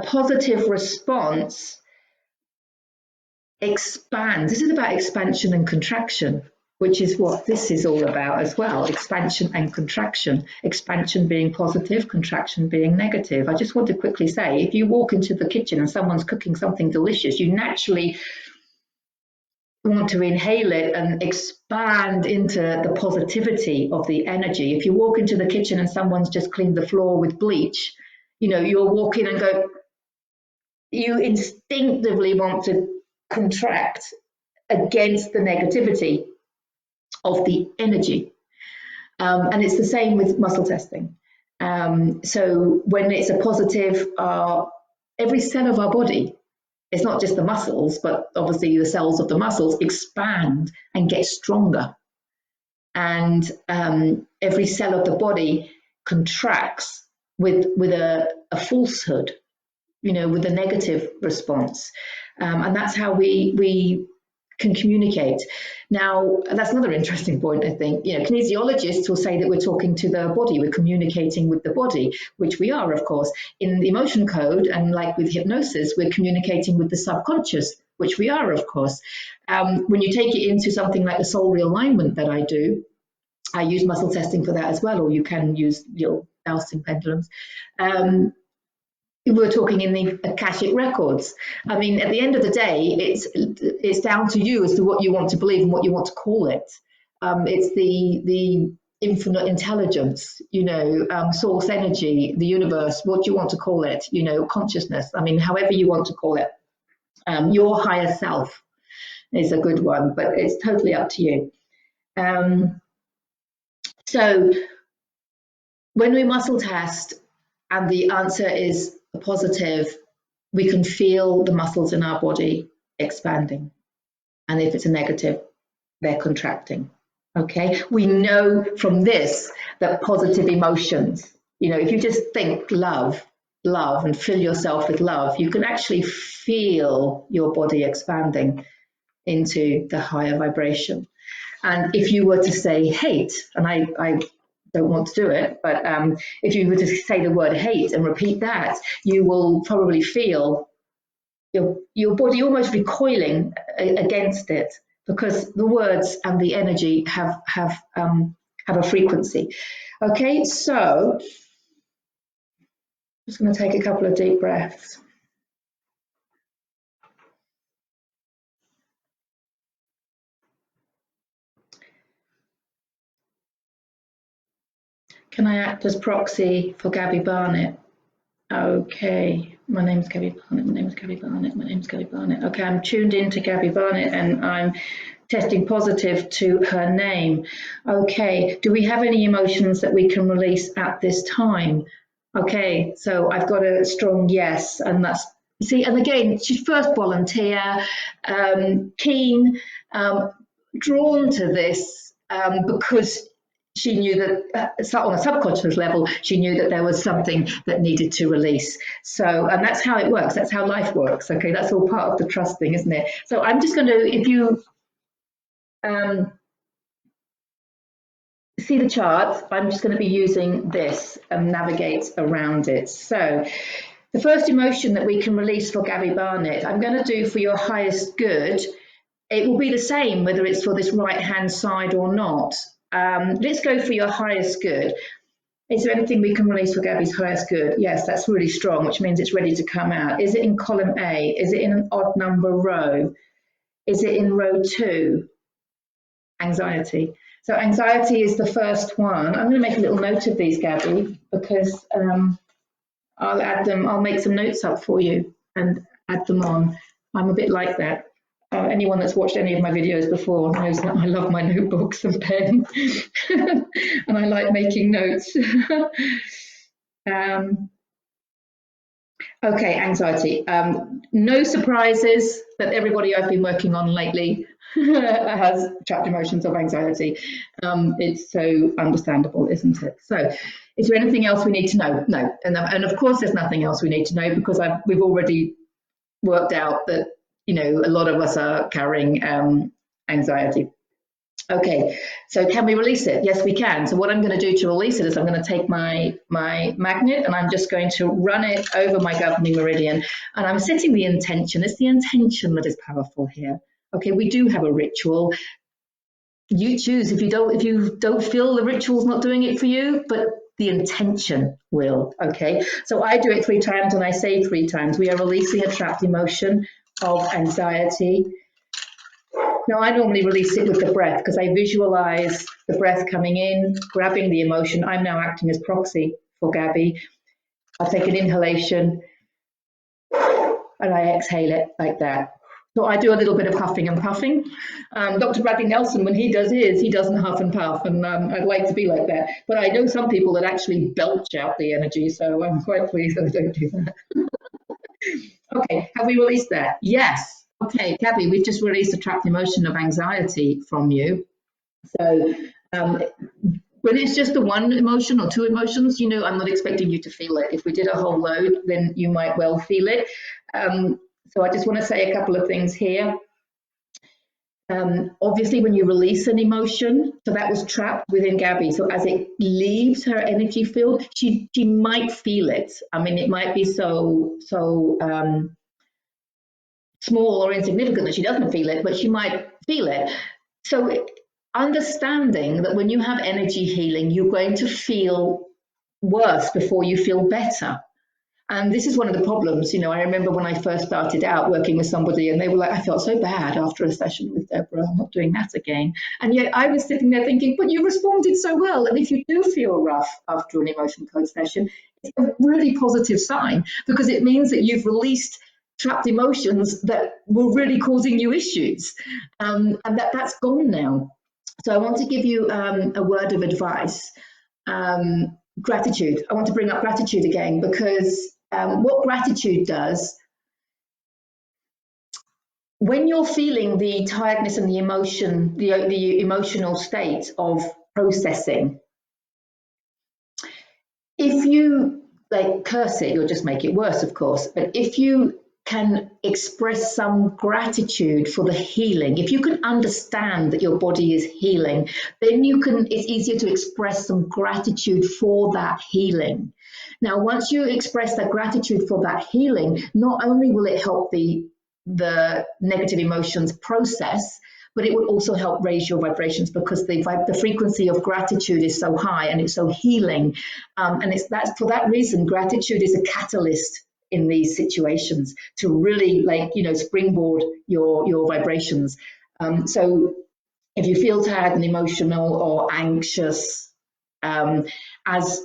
A: positive response expands. This is about expansion and contraction, which is what this is all about as well, expansion and contraction. Expansion being positive, contraction being negative. I just want to quickly say, if you walk into the kitchen and someone's cooking something delicious, you naturally want to inhale it and expand into the positivity of the energy. If you walk into the kitchen and someone's just cleaned the floor with bleach, you know, you'll walk in and go, you instinctively want to contract against the negativity of the energy. And it's the same with muscle testing. So when it's a positive, every cell of our body, it's not just the muscles, but obviously the cells of the muscles expand and get stronger. And every cell of the body contracts with a falsehood, you know, with a negative response. And that's how we can communicate. Now, that's another interesting point, I think. You know, kinesiologists will say that we're talking to the body, we're communicating with the body, which we are, of course. In the emotion code, and like with hypnosis, we're communicating with the subconscious, which we are, of course. When you take it into something like the soul realignment that I do, I use muscle testing for that as well, or you can use your Dowsing pendulums. We're talking in the Akashic records. I mean, at the end of the day, it's down to you as to what you want to believe and what you want to call it. It's the infinite intelligence, you know, source energy, the universe, what do you want to call it, you know, consciousness. I mean, however you want to call it. Your higher self is a good one, but it's totally up to you. So when we muscle test and the answer is positive, we can feel the muscles in our body expanding. And if it's a negative, they're contracting. Okay, we know from this that positive emotions, you know, if you just think love, and fill yourself with love, you can actually feel your body expanding into the higher vibration. And if you were to say hate, and I don't want to do it, but if you were to say the word hate and repeat that, you will probably feel your body almost recoiling against it, because the words and the energy have a frequency. Okay, so I'm just going to take a couple of deep breaths. Can I act as proxy for Gabby Barnett? Okay, my name's Gabby Barnett, my name's Gabby Barnett, my name's Gabby Barnett. Okay, I'm tuned in to Gabby Barnett and I'm testing positive to her name. Okay, do we have any emotions that we can release at this time? Okay, so I've got a strong yes, and that's, see, and again, she's first volunteer, keen, drawn to this because she knew that on a subconscious level, she knew that there was something that needed to release. So, and that's how it works. That's how life works. Okay, that's all part of the trust thing, isn't it? So I'm just going to, if you see the chart, I'm just going to be using this and navigate around it. So the first emotion that we can release for Gabby Barnett, I'm going to do for your highest good. It will be the same whether it's for this right-hand side or not. Let's go for your highest good. Is there anything we can release for Gabby's highest good? Yes, that's really strong, which means it's ready to come out. Is it in column A? Is it in an odd number row? Is it in row 2? Anxiety. So anxiety is the first one. I'm going to make a little note of these, Gabby, because I'll add them. I'll make some notes up for you and add them on. I'm a bit like that. Anyone that's watched any of my videos before knows that I love my notebooks and pen and I like making notes. Okay, anxiety. No surprises that everybody I've been working on lately has trapped emotions of anxiety. It's so understandable, isn't it? So is there anything else we need to know? No. And of course there's nothing else we need to know, because we've already worked out that, you know, a lot of us are carrying anxiety. Okay, so can we release it? Yes, we can. So what I'm going to do to release it is I'm going to take my magnet and I'm just going to run it over my governing meridian, and I'm setting the intention. It's the intention that is powerful here. Okay, we do have a ritual. You choose if you don't feel the ritual's not doing it for you, but the intention will. Okay, so I do it 3 times and I say 3 times. We are releasing a trapped emotion of anxiety. Now, I normally release it with the breath because I visualize the breath coming in, grabbing the emotion. I'm now acting as proxy for Gabby. I'll take an inhalation and I exhale it like that. So I do a little bit of huffing and puffing. Dr. Bradley Nelson, when he does his, he doesn't huff and puff, and I'd like to be like that. But I know some people that actually belch out the energy, so I'm quite pleased that I don't do that. Okay, have we released that? Yes. Okay, Gabby, we've just released a trapped emotion of anxiety from you. So when it's just the one emotion or two emotions, you know, I'm not expecting you to feel it. If we did a whole load, then you might well feel it. So I just want to say a couple of things here. Obviously, when you release an emotion, so that was trapped within Gabby. So as it leaves her energy field, she might feel it. I mean, it might be so small or insignificant that she doesn't feel it, but she might feel it. So understanding that when you have energy healing, you're going to feel worse before you feel better. And this is one of the problems. You know, I remember when I first started out working with somebody and they were like, I felt so bad after a session with Deborah, I'm not doing that again. And yet I was sitting there thinking, but you responded so well. And if you do feel rough after an emotion code session, it's a really positive sign because it means that you've released trapped emotions that were really causing you issues. And that's gone now. So I want to give you a word of advice. Gratitude. I want to bring up gratitude again because what gratitude does, when you're feeling the tiredness and the emotion, the emotional state of processing, if you like curse it, you'll just make it worse, of course. But if you can express some gratitude for the healing, if you can understand that your body is healing, then it's easier to express some gratitude for that healing. Now, once you express that gratitude for that healing, not only will it help the negative emotions process, but it will also help raise your vibrations because the frequency of gratitude is so high and it's so healing. And that's for that reason, gratitude is a catalyst in these situations to really springboard your vibrations. So if you feel tired and emotional or anxious as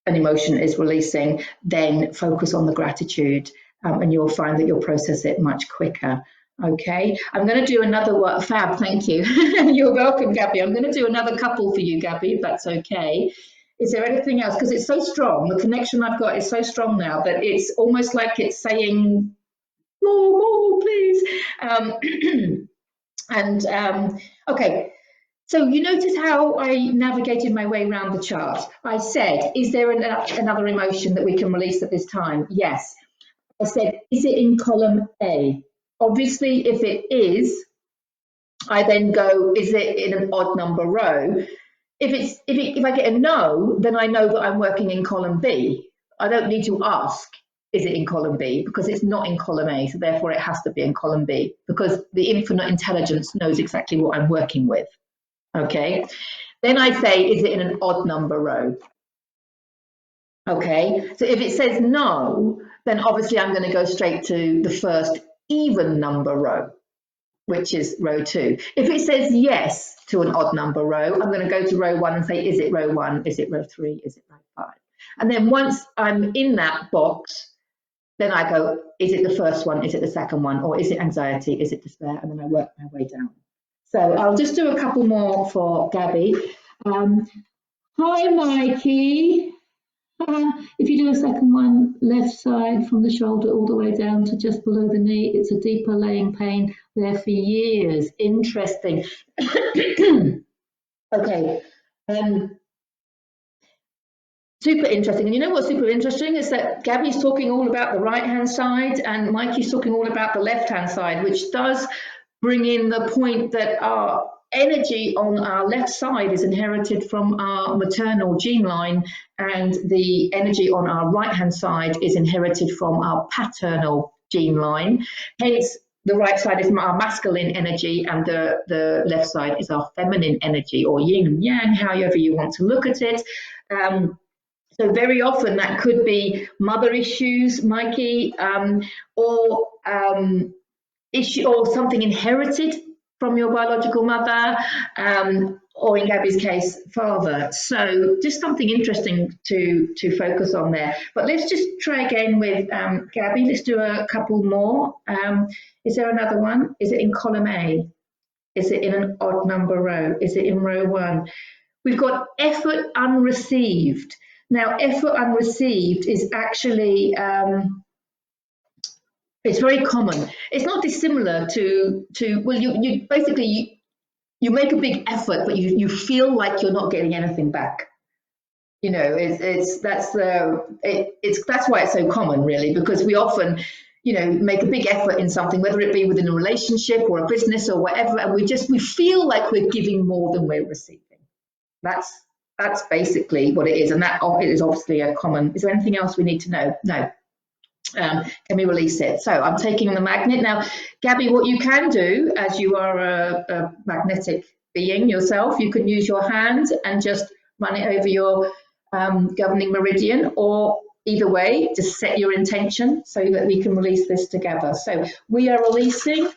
A: an emotion is releasing, then focus on the gratitude and you'll find that you'll process it much quicker. Okay, I'm going to do another one. Fab, thank you. You're welcome, Gabby. I'm going to do another couple for you, Gabby, if that's okay. Is there anything else? Because it's so strong. The connection I've got is so strong now that it's almost like it's saying, more, please. Okay. So you notice how I navigated my way around the chart. I said, is there another emotion that we can release at this time? Yes. I said, is it in column A? Obviously, if it is, I then go, is it in an odd number row? If I get a no, then I know that I'm working in column B. I don't need to ask, is it in column B? Because it's not in column A, so therefore it has to be in column B because the infinite intelligence knows exactly what I'm working with. Okay, then I say, is it in an odd number row? Okay, so if it says no, then obviously I'm going to go straight to the first even number row, which is row 2. If it says yes to an odd number row, I'm going to go to row 1 and say, is it row 1? Is it row 3? Is it row 5? And then once I'm in that box, then I go, is it the first one? Is it the second one? Or is it anxiety? Is it despair? And then I work my way down. So I'll just do a couple more for Gabby. Hi, Mikey. If you do a second one, left side from the shoulder all the way down to just below the knee, it's a deeper laying pain there for years. Interesting. Okay. Super interesting. And you know what's super interesting is that Gabby's talking all about the right-hand side and Mikey's talking all about the left-hand side, which does bring in the point that our energy on our left side is inherited from our maternal gene line and the energy on our right-hand side is inherited from our paternal gene line. Hence, the right side is our masculine energy and the left side is our feminine energy, or yin and yang, however you want to look at it. So very often that could be mother issues, Mikey, or something inherited from your biological mother, or in Gabby's case, father. So just something interesting to focus on there. But let's just try again with Gabby. Let's do a couple more. Is there another one? Is it in column A? Is it in an odd number row? Is it in row 1? We've got effort unreceived. Now, effort unreceived is actually, it's very common. It's not dissimilar to well, you basically, you make a big effort, but you feel like you're not getting anything back. You know, that's why it's so common, really, because we often, you know, make a big effort in something, whether it be within a relationship or a business or whatever, and we feel like we're giving more than we're receiving. That's basically what it is, and that it is obviously a common. Is there anything else we need to know? No. Can we release it? So I'm taking the magnet now, Gabby. What you can do, as you are a magnetic being yourself, you can use your hand and just run it over your governing meridian, or either way, just set your intention so that we can release this together. So we are releasing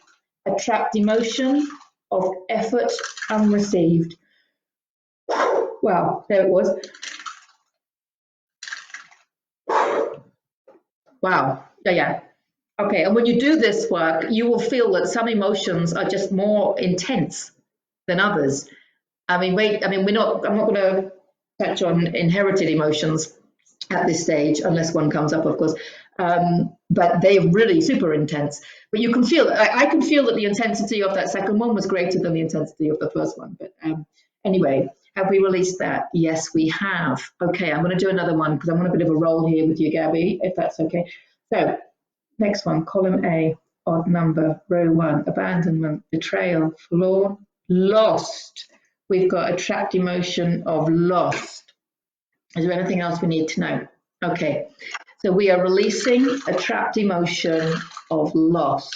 A: a trapped emotion of effort unreceived. Wow, there it was. Wow, yeah. Okay, and when you do this work, you will feel that some emotions are just more intense than others. I'm not going to touch on inherited emotions at this stage, unless one comes up, of course. But they're really super intense. But you can feel, I can feel that the intensity of that second one was greater than the intensity of the first one. But anyway, have we released that? Yes, we have. Okay, I'm going to do another one because I'm on a bit of a roll here with you, Gabby, if that's okay. So, next one, column A, odd number, row 1, abandonment, betrayal, forlorn, lost. We've got a trapped emotion of lost. Is there anything else we need to know? Okay, so we are releasing a trapped emotion of lost.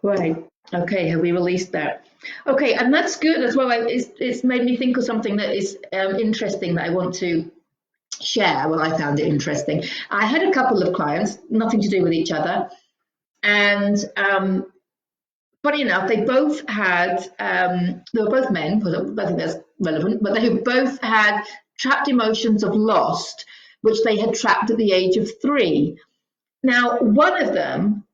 A: Right. Okay, have we released that? Okay, and that's good as well. It's made me think of something that is interesting that I want to share. Well, I found it interesting. I had a couple of clients, nothing to do with each other, and funny enough, they both had, they were both men, I don't think that's relevant, but they both had trapped emotions of lost, which they had trapped at the age of 3. Now, one of them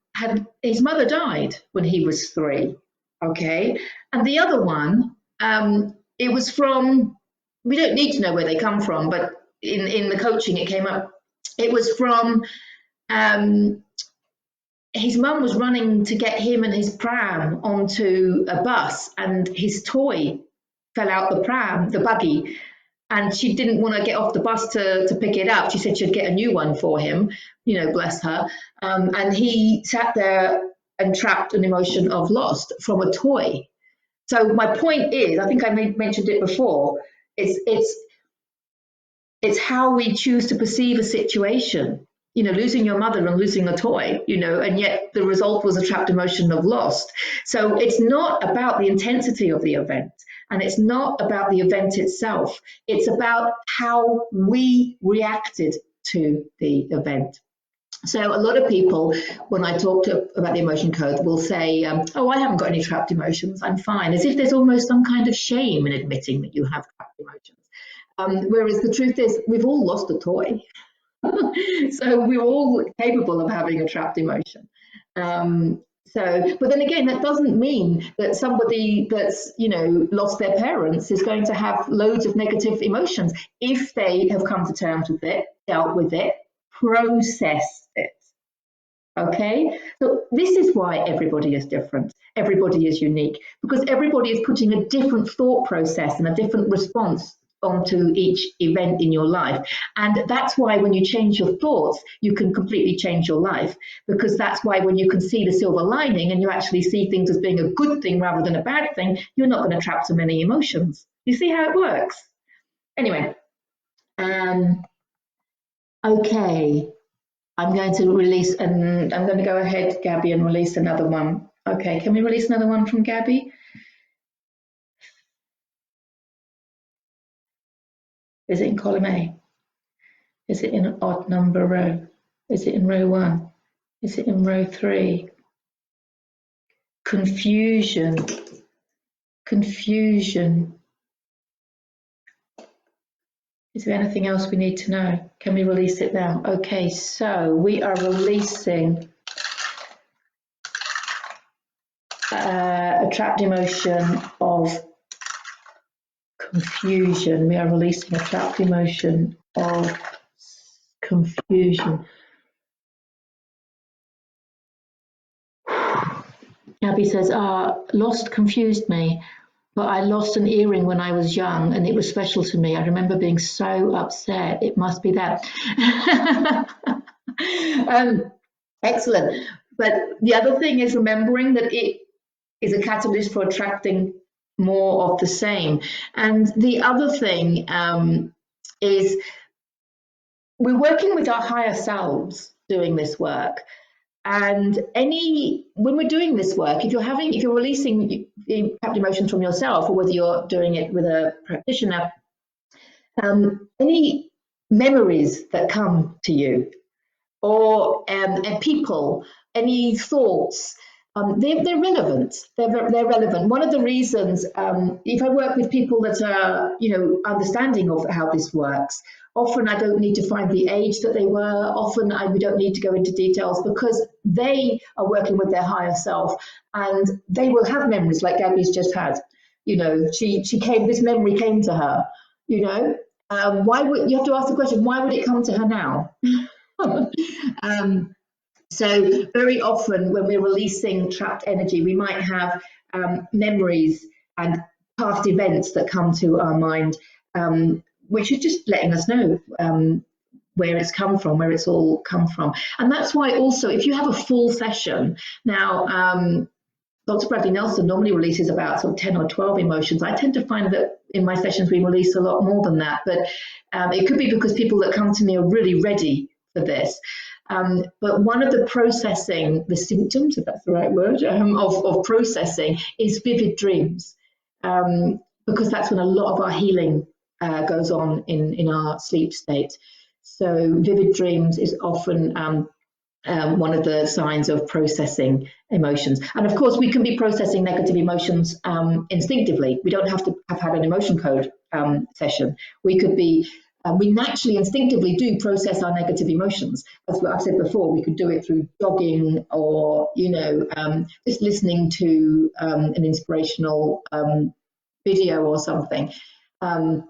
A: his mother died when he was 3, okay? And the other one, it was from, we don't need to know where they come from, but in the coaching it came up. It was from, his mum was running to get him and his pram onto a bus, and his toy fell out the pram, the buggy, and she didn't want to get off the bus to pick it up. She said she'd get a new one for him, you know, bless her. And he sat there and trapped an emotion of lost from a toy. So my point is, I think I mentioned it before, it's how we choose to perceive a situation. You know, losing your mother and losing a toy, you know, and yet the result was a trapped emotion of lost. So it's not about the intensity of the event, and it's not about the event itself. It's about how we reacted to the event. So a lot of people, when I talk about the emotion code, will say, oh, I haven't got any trapped emotions, I'm fine, as if there's almost some kind of shame in admitting that you have trapped emotions. Whereas the truth is, we've all lost a toy. So we're all capable of having a trapped emotion. But then again, that doesn't mean that somebody that's, you know, lost their parents is going to have loads of negative emotions. If they have come to terms with it, dealt with it, processed it. Okay, so this is why everybody is different. Everybody is unique, because everybody is putting a different thought process and a different response onto each event in your life. And that's why when you change your thoughts, you can completely change your life, because that's why when you can see the silver lining and you actually see things as being a good thing rather than a bad thing, you're not going to trap so many emotions. You see how it works? Anyway, okay, I'm going to release, and I'm going to go ahead, Gabby, and release another one. Okay, can we release another one from Gabby? Is it in column A? Is it in an odd number row? Is it in row 1? Is it in row 3? Confusion. Confusion. Is there anything else we need to know? Can we release it now? Okay, so we are releasing a trapped emotion of confusion. We are releasing a trapped emotion of confusion. Abby says, lost confused me, but I lost an earring when I was young and it was special to me. I remember being so upset. It must be that. Excellent. But the other thing is remembering that it is a catalyst for attracting more of the same. And the other thing is we're working with our higher selves doing this work. And when we're doing this work, if you're releasing trapped emotions from yourself, or whether you're doing it with a practitioner, any memories that come to you, or people, any thoughts, they're relevant. They're relevant. One of the reasons, if I work with people that are, understanding of how this works, often I don't need to find the age that they were. Often we don't need to go into details because they are working with their higher self, and they will have memories like Gabby's just had. This memory came to her. Why would you have to ask the question? Why would it come to her now? So very often when we're releasing trapped energy, we might have memories and past events that come to our mind, which is just letting us know where it's come from, where it's all come from. And that's why also, if you have a full session, now Dr. Bradley Nelson normally releases about sort of 10 or 12 emotions. I tend to find that in my sessions we release a lot more than that, but it could be because people that come to me are really ready for this. But one of the symptoms, if that's the right word, of processing is vivid dreams, because that's when a lot of our healing goes on in our sleep state. So vivid dreams is often one of the signs of processing emotions. And of course, we can be processing negative emotions instinctively. We don't have to have had an emotion code session. We could be we naturally instinctively do process our negative emotions. As I've said before, we could do it through jogging or, just listening to an inspirational video or something. And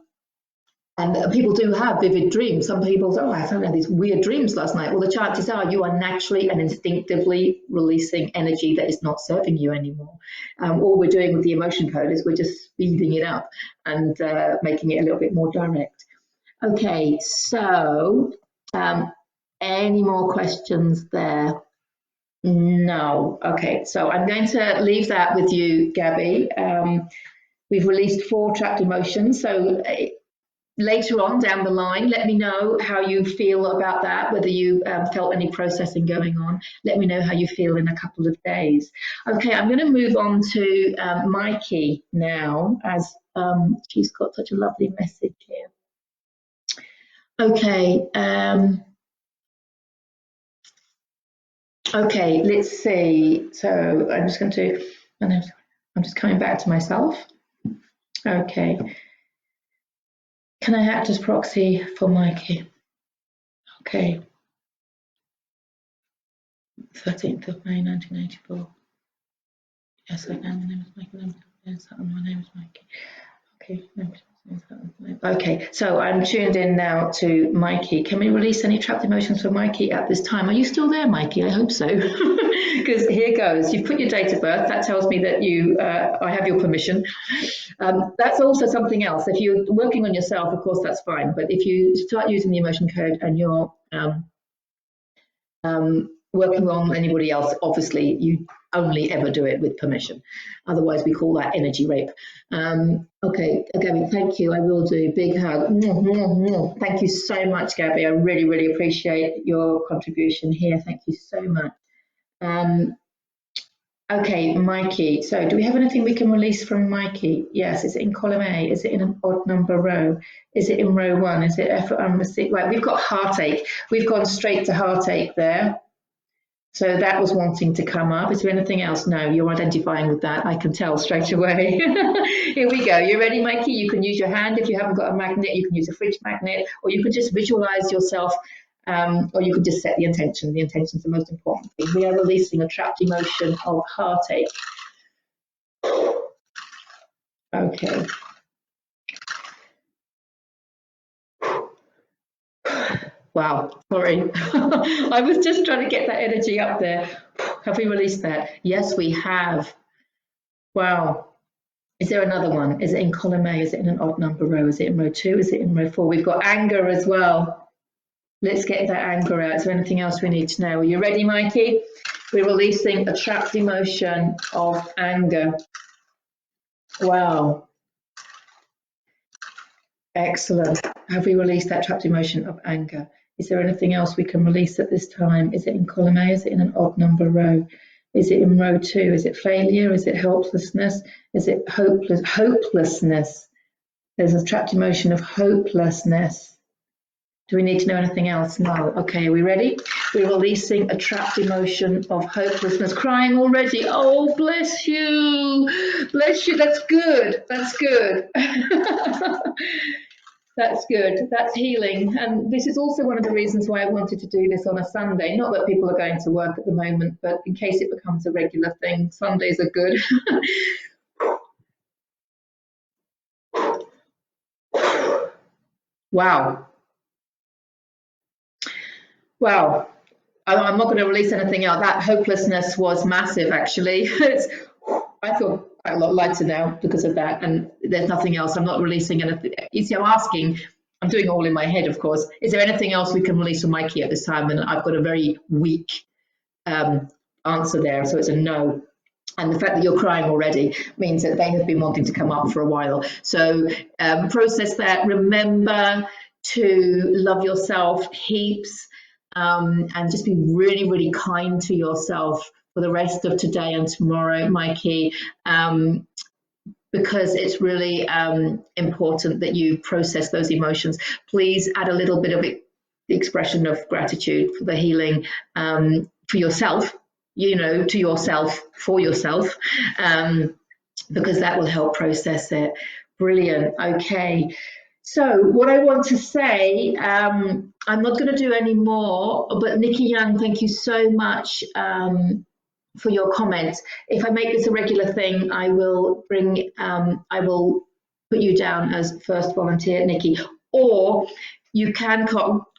A: people do have vivid dreams. Some people say, I had these weird dreams last night. Well, the chances are you are naturally and instinctively releasing energy that is not serving you anymore. All we're doing with the emotion code is we're just speeding it up and making it a little bit more direct. Okay, so any more questions there? No. Okay, so I'm going to leave that with you, Gabby. We've released 4 trapped emotions. So later on down the line, let me know how you feel about that, whether you felt any processing going on. Let me know how you feel in a couple of days. Okay, I'm going to move on to Mikey now, as she's got such a lovely message here. Okay. Okay, let's see. So I'm just coming back to myself. Okay. Can I act as proxy for Mikey? Okay. 13th of May, 1984. Yes, I can. My name is Mikey. My name is Mikey. Okay. Okay, so I'm tuned in now to Mikey. Can we release any trapped emotions for Mikey at this time? Are you still there, Mikey? I hope so. Because here goes. You've put your date of birth. That tells me that I have your permission. That's also something else. If you're working on yourself, of course, that's fine. But if you start using the emotion code and you're working on anybody else, obviously you only ever do it with permission. Otherwise, we call that energy rape. Okay, Gabby, thank you. I will do. Big hug. Thank you so much, Gabby. I really, really appreciate your contribution here. Thank you so much. Okay, Mikey. So do we have anything we can release from Mikey? Yes. Is it in column A? Is it in an odd number row? Is it in row 1? Is it effort unreceived? Right, we've got heartache. We've gone straight to heartache there. So that was wanting to come up. Is there anything else? No, you're identifying with that. I can tell straight away. Here we go. You ready, Mikey? You can use your hand. If you haven't got a magnet, you can use a fridge magnet, or you can just visualize yourself, or you can just set the intention. The intention is the most important thing. We are releasing a trapped emotion of heartache. Okay. Wow, sorry. I was just trying to get that energy up there. Have we released that? Yes, we have. Wow. Is there another one? Is it in column A? Is it in an odd number row? Is it in row 2? Is it in row 4? We've got anger as well. Let's get that anger out. Is there anything else we need to know? Are you ready, Mikey? We're releasing a trapped emotion of anger. Wow. Excellent. Have we released that trapped emotion of anger? Is there anything else we can release at this time? Is it in column A? Is it in an odd number row? Is it in row 2? Is it failure? Is it helplessness? Is it hopelessness? There's a trapped emotion of hopelessness. Do we need to know anything else? No. Okay, are we ready? We're releasing a trapped emotion of hopelessness. Crying already. Oh, bless you. Bless you. That's good. That's good. That's good. That's healing. And this is also one of the reasons why I wanted to do this on a Sunday. Not that people are going to work at the moment, but in case it becomes a regular thing, Sundays are good. Wow. Wow. I'm not going to release anything out. That hopelessness was massive, actually. I feel quite a lot lighter now because of that, and there's nothing else. I'm not releasing anything. You see, I'm asking, I'm doing it all in my head, of course. Is there anything else we can release from Mikey at this time? And I've got a very weak answer there, so it's a no. And the fact that you're crying already means that they have been wanting to come up for a while. So process that. Remember to love yourself heaps, and just be really, really kind to yourself for the rest of today and tomorrow, Mikey, because it's really important that you process those emotions. Please add a little bit of the expression of gratitude for the healing, for yourself, you know, to yourself, for yourself, because that will help process it. Brilliant. Okay. So what I want to say, I'm not going to do any more, but Nikki Young, thank you so much for your comments. If I make this a regular thing, I will put you down as first volunteer, Nikki, or you can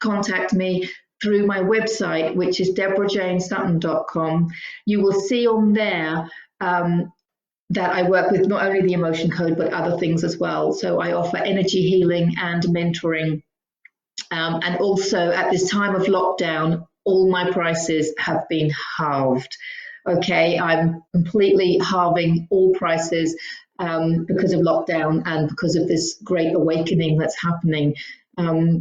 A: contact me through my website, which is deborahjanesutton.com. You will see on there that I work with not only the emotion code, but other things as well. So I offer energy healing and mentoring. And also at this time of lockdown, all my prices have been halved. Okay, I'm completely halving all prices because of lockdown and because of this great awakening that's happening,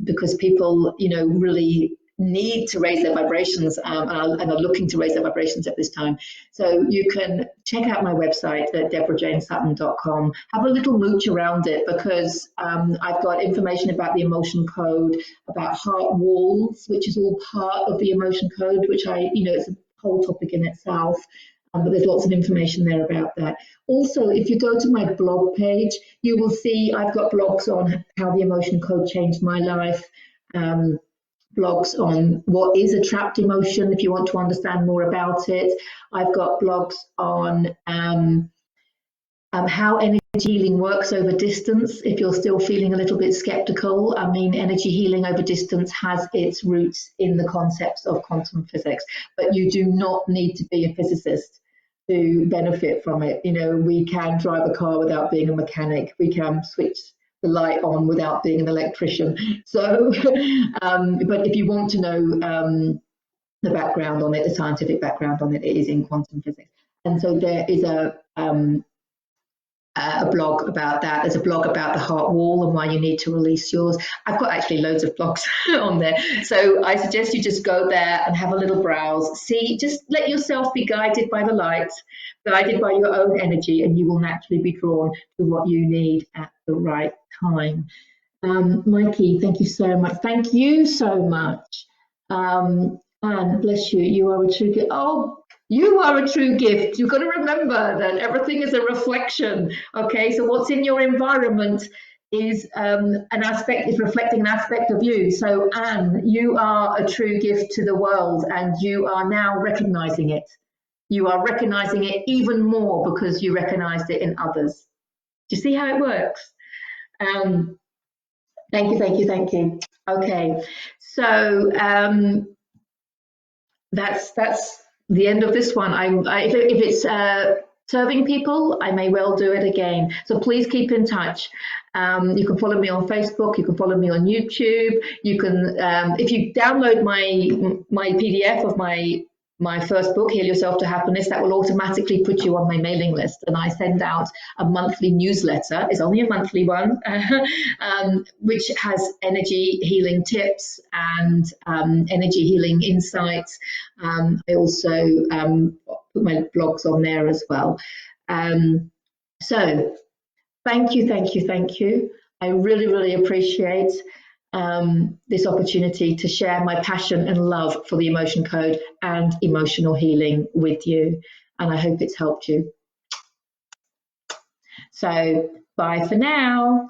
A: because people, you know, really need to raise their vibrations and are looking to raise their vibrations at this time. So you can check out my website at deborahjanesutton.com. Have a little mooch around it, because I've got information about the emotion code, about heart walls, which is all part of the emotion code, which it's a whole topic in itself. But there's lots of information there about that. Also, if you go to my blog page, you will see I've got blogs on how the emotion code changed my life, blogs on what is a trapped emotion if you want to understand more about it. I've got blogs on how energy healing works over distance if you're still feeling a little bit skeptical. I mean, energy healing over distance has its roots in the concepts of quantum physics, but you do not need to be a physicist to benefit from it. You know, we can drive a car without being a mechanic. We can switch the light on without being an electrician. So, but if you want to know the background on it, the scientific background on it, it is in quantum physics. And so there is a a blog about that. There's a blog about the heart wall and why you need to release yours. I've got actually loads of blogs on there. So I suggest you just go there and have a little browse. See, just let yourself be guided by the light, guided by your own energy, and you will naturally be drawn to what you need at the right time. Mikey, thank you so much. Thank you so much. Anne, bless you. You are a true gift. Oh, you are a true gift. You've got to remember that everything is a reflection. Okay, so what's in your environment is is reflecting an aspect of you. So Anne, you are a true gift to the world, and you are now recognizing it. You are recognizing it even more because you recognized it in others. Do you see how it works? Thank you, thank you, thank you. Okay, so that's the end of this one. If it's serving people, I may well do it again. So please keep in touch. You can follow me on Facebook. You can follow me on YouTube. You can, if you download my PDF of my first book, Heal Yourself to Happiness, that will automatically put you on my mailing list. And I send out a monthly newsletter. It's only a monthly one, which has energy healing tips and energy healing insights. I also put my blogs on there as well. So thank you, thank you, thank you. I really, really appreciate this opportunity to share my passion and love for the emotion code and emotional healing with you. And I hope it's helped you. So bye for now.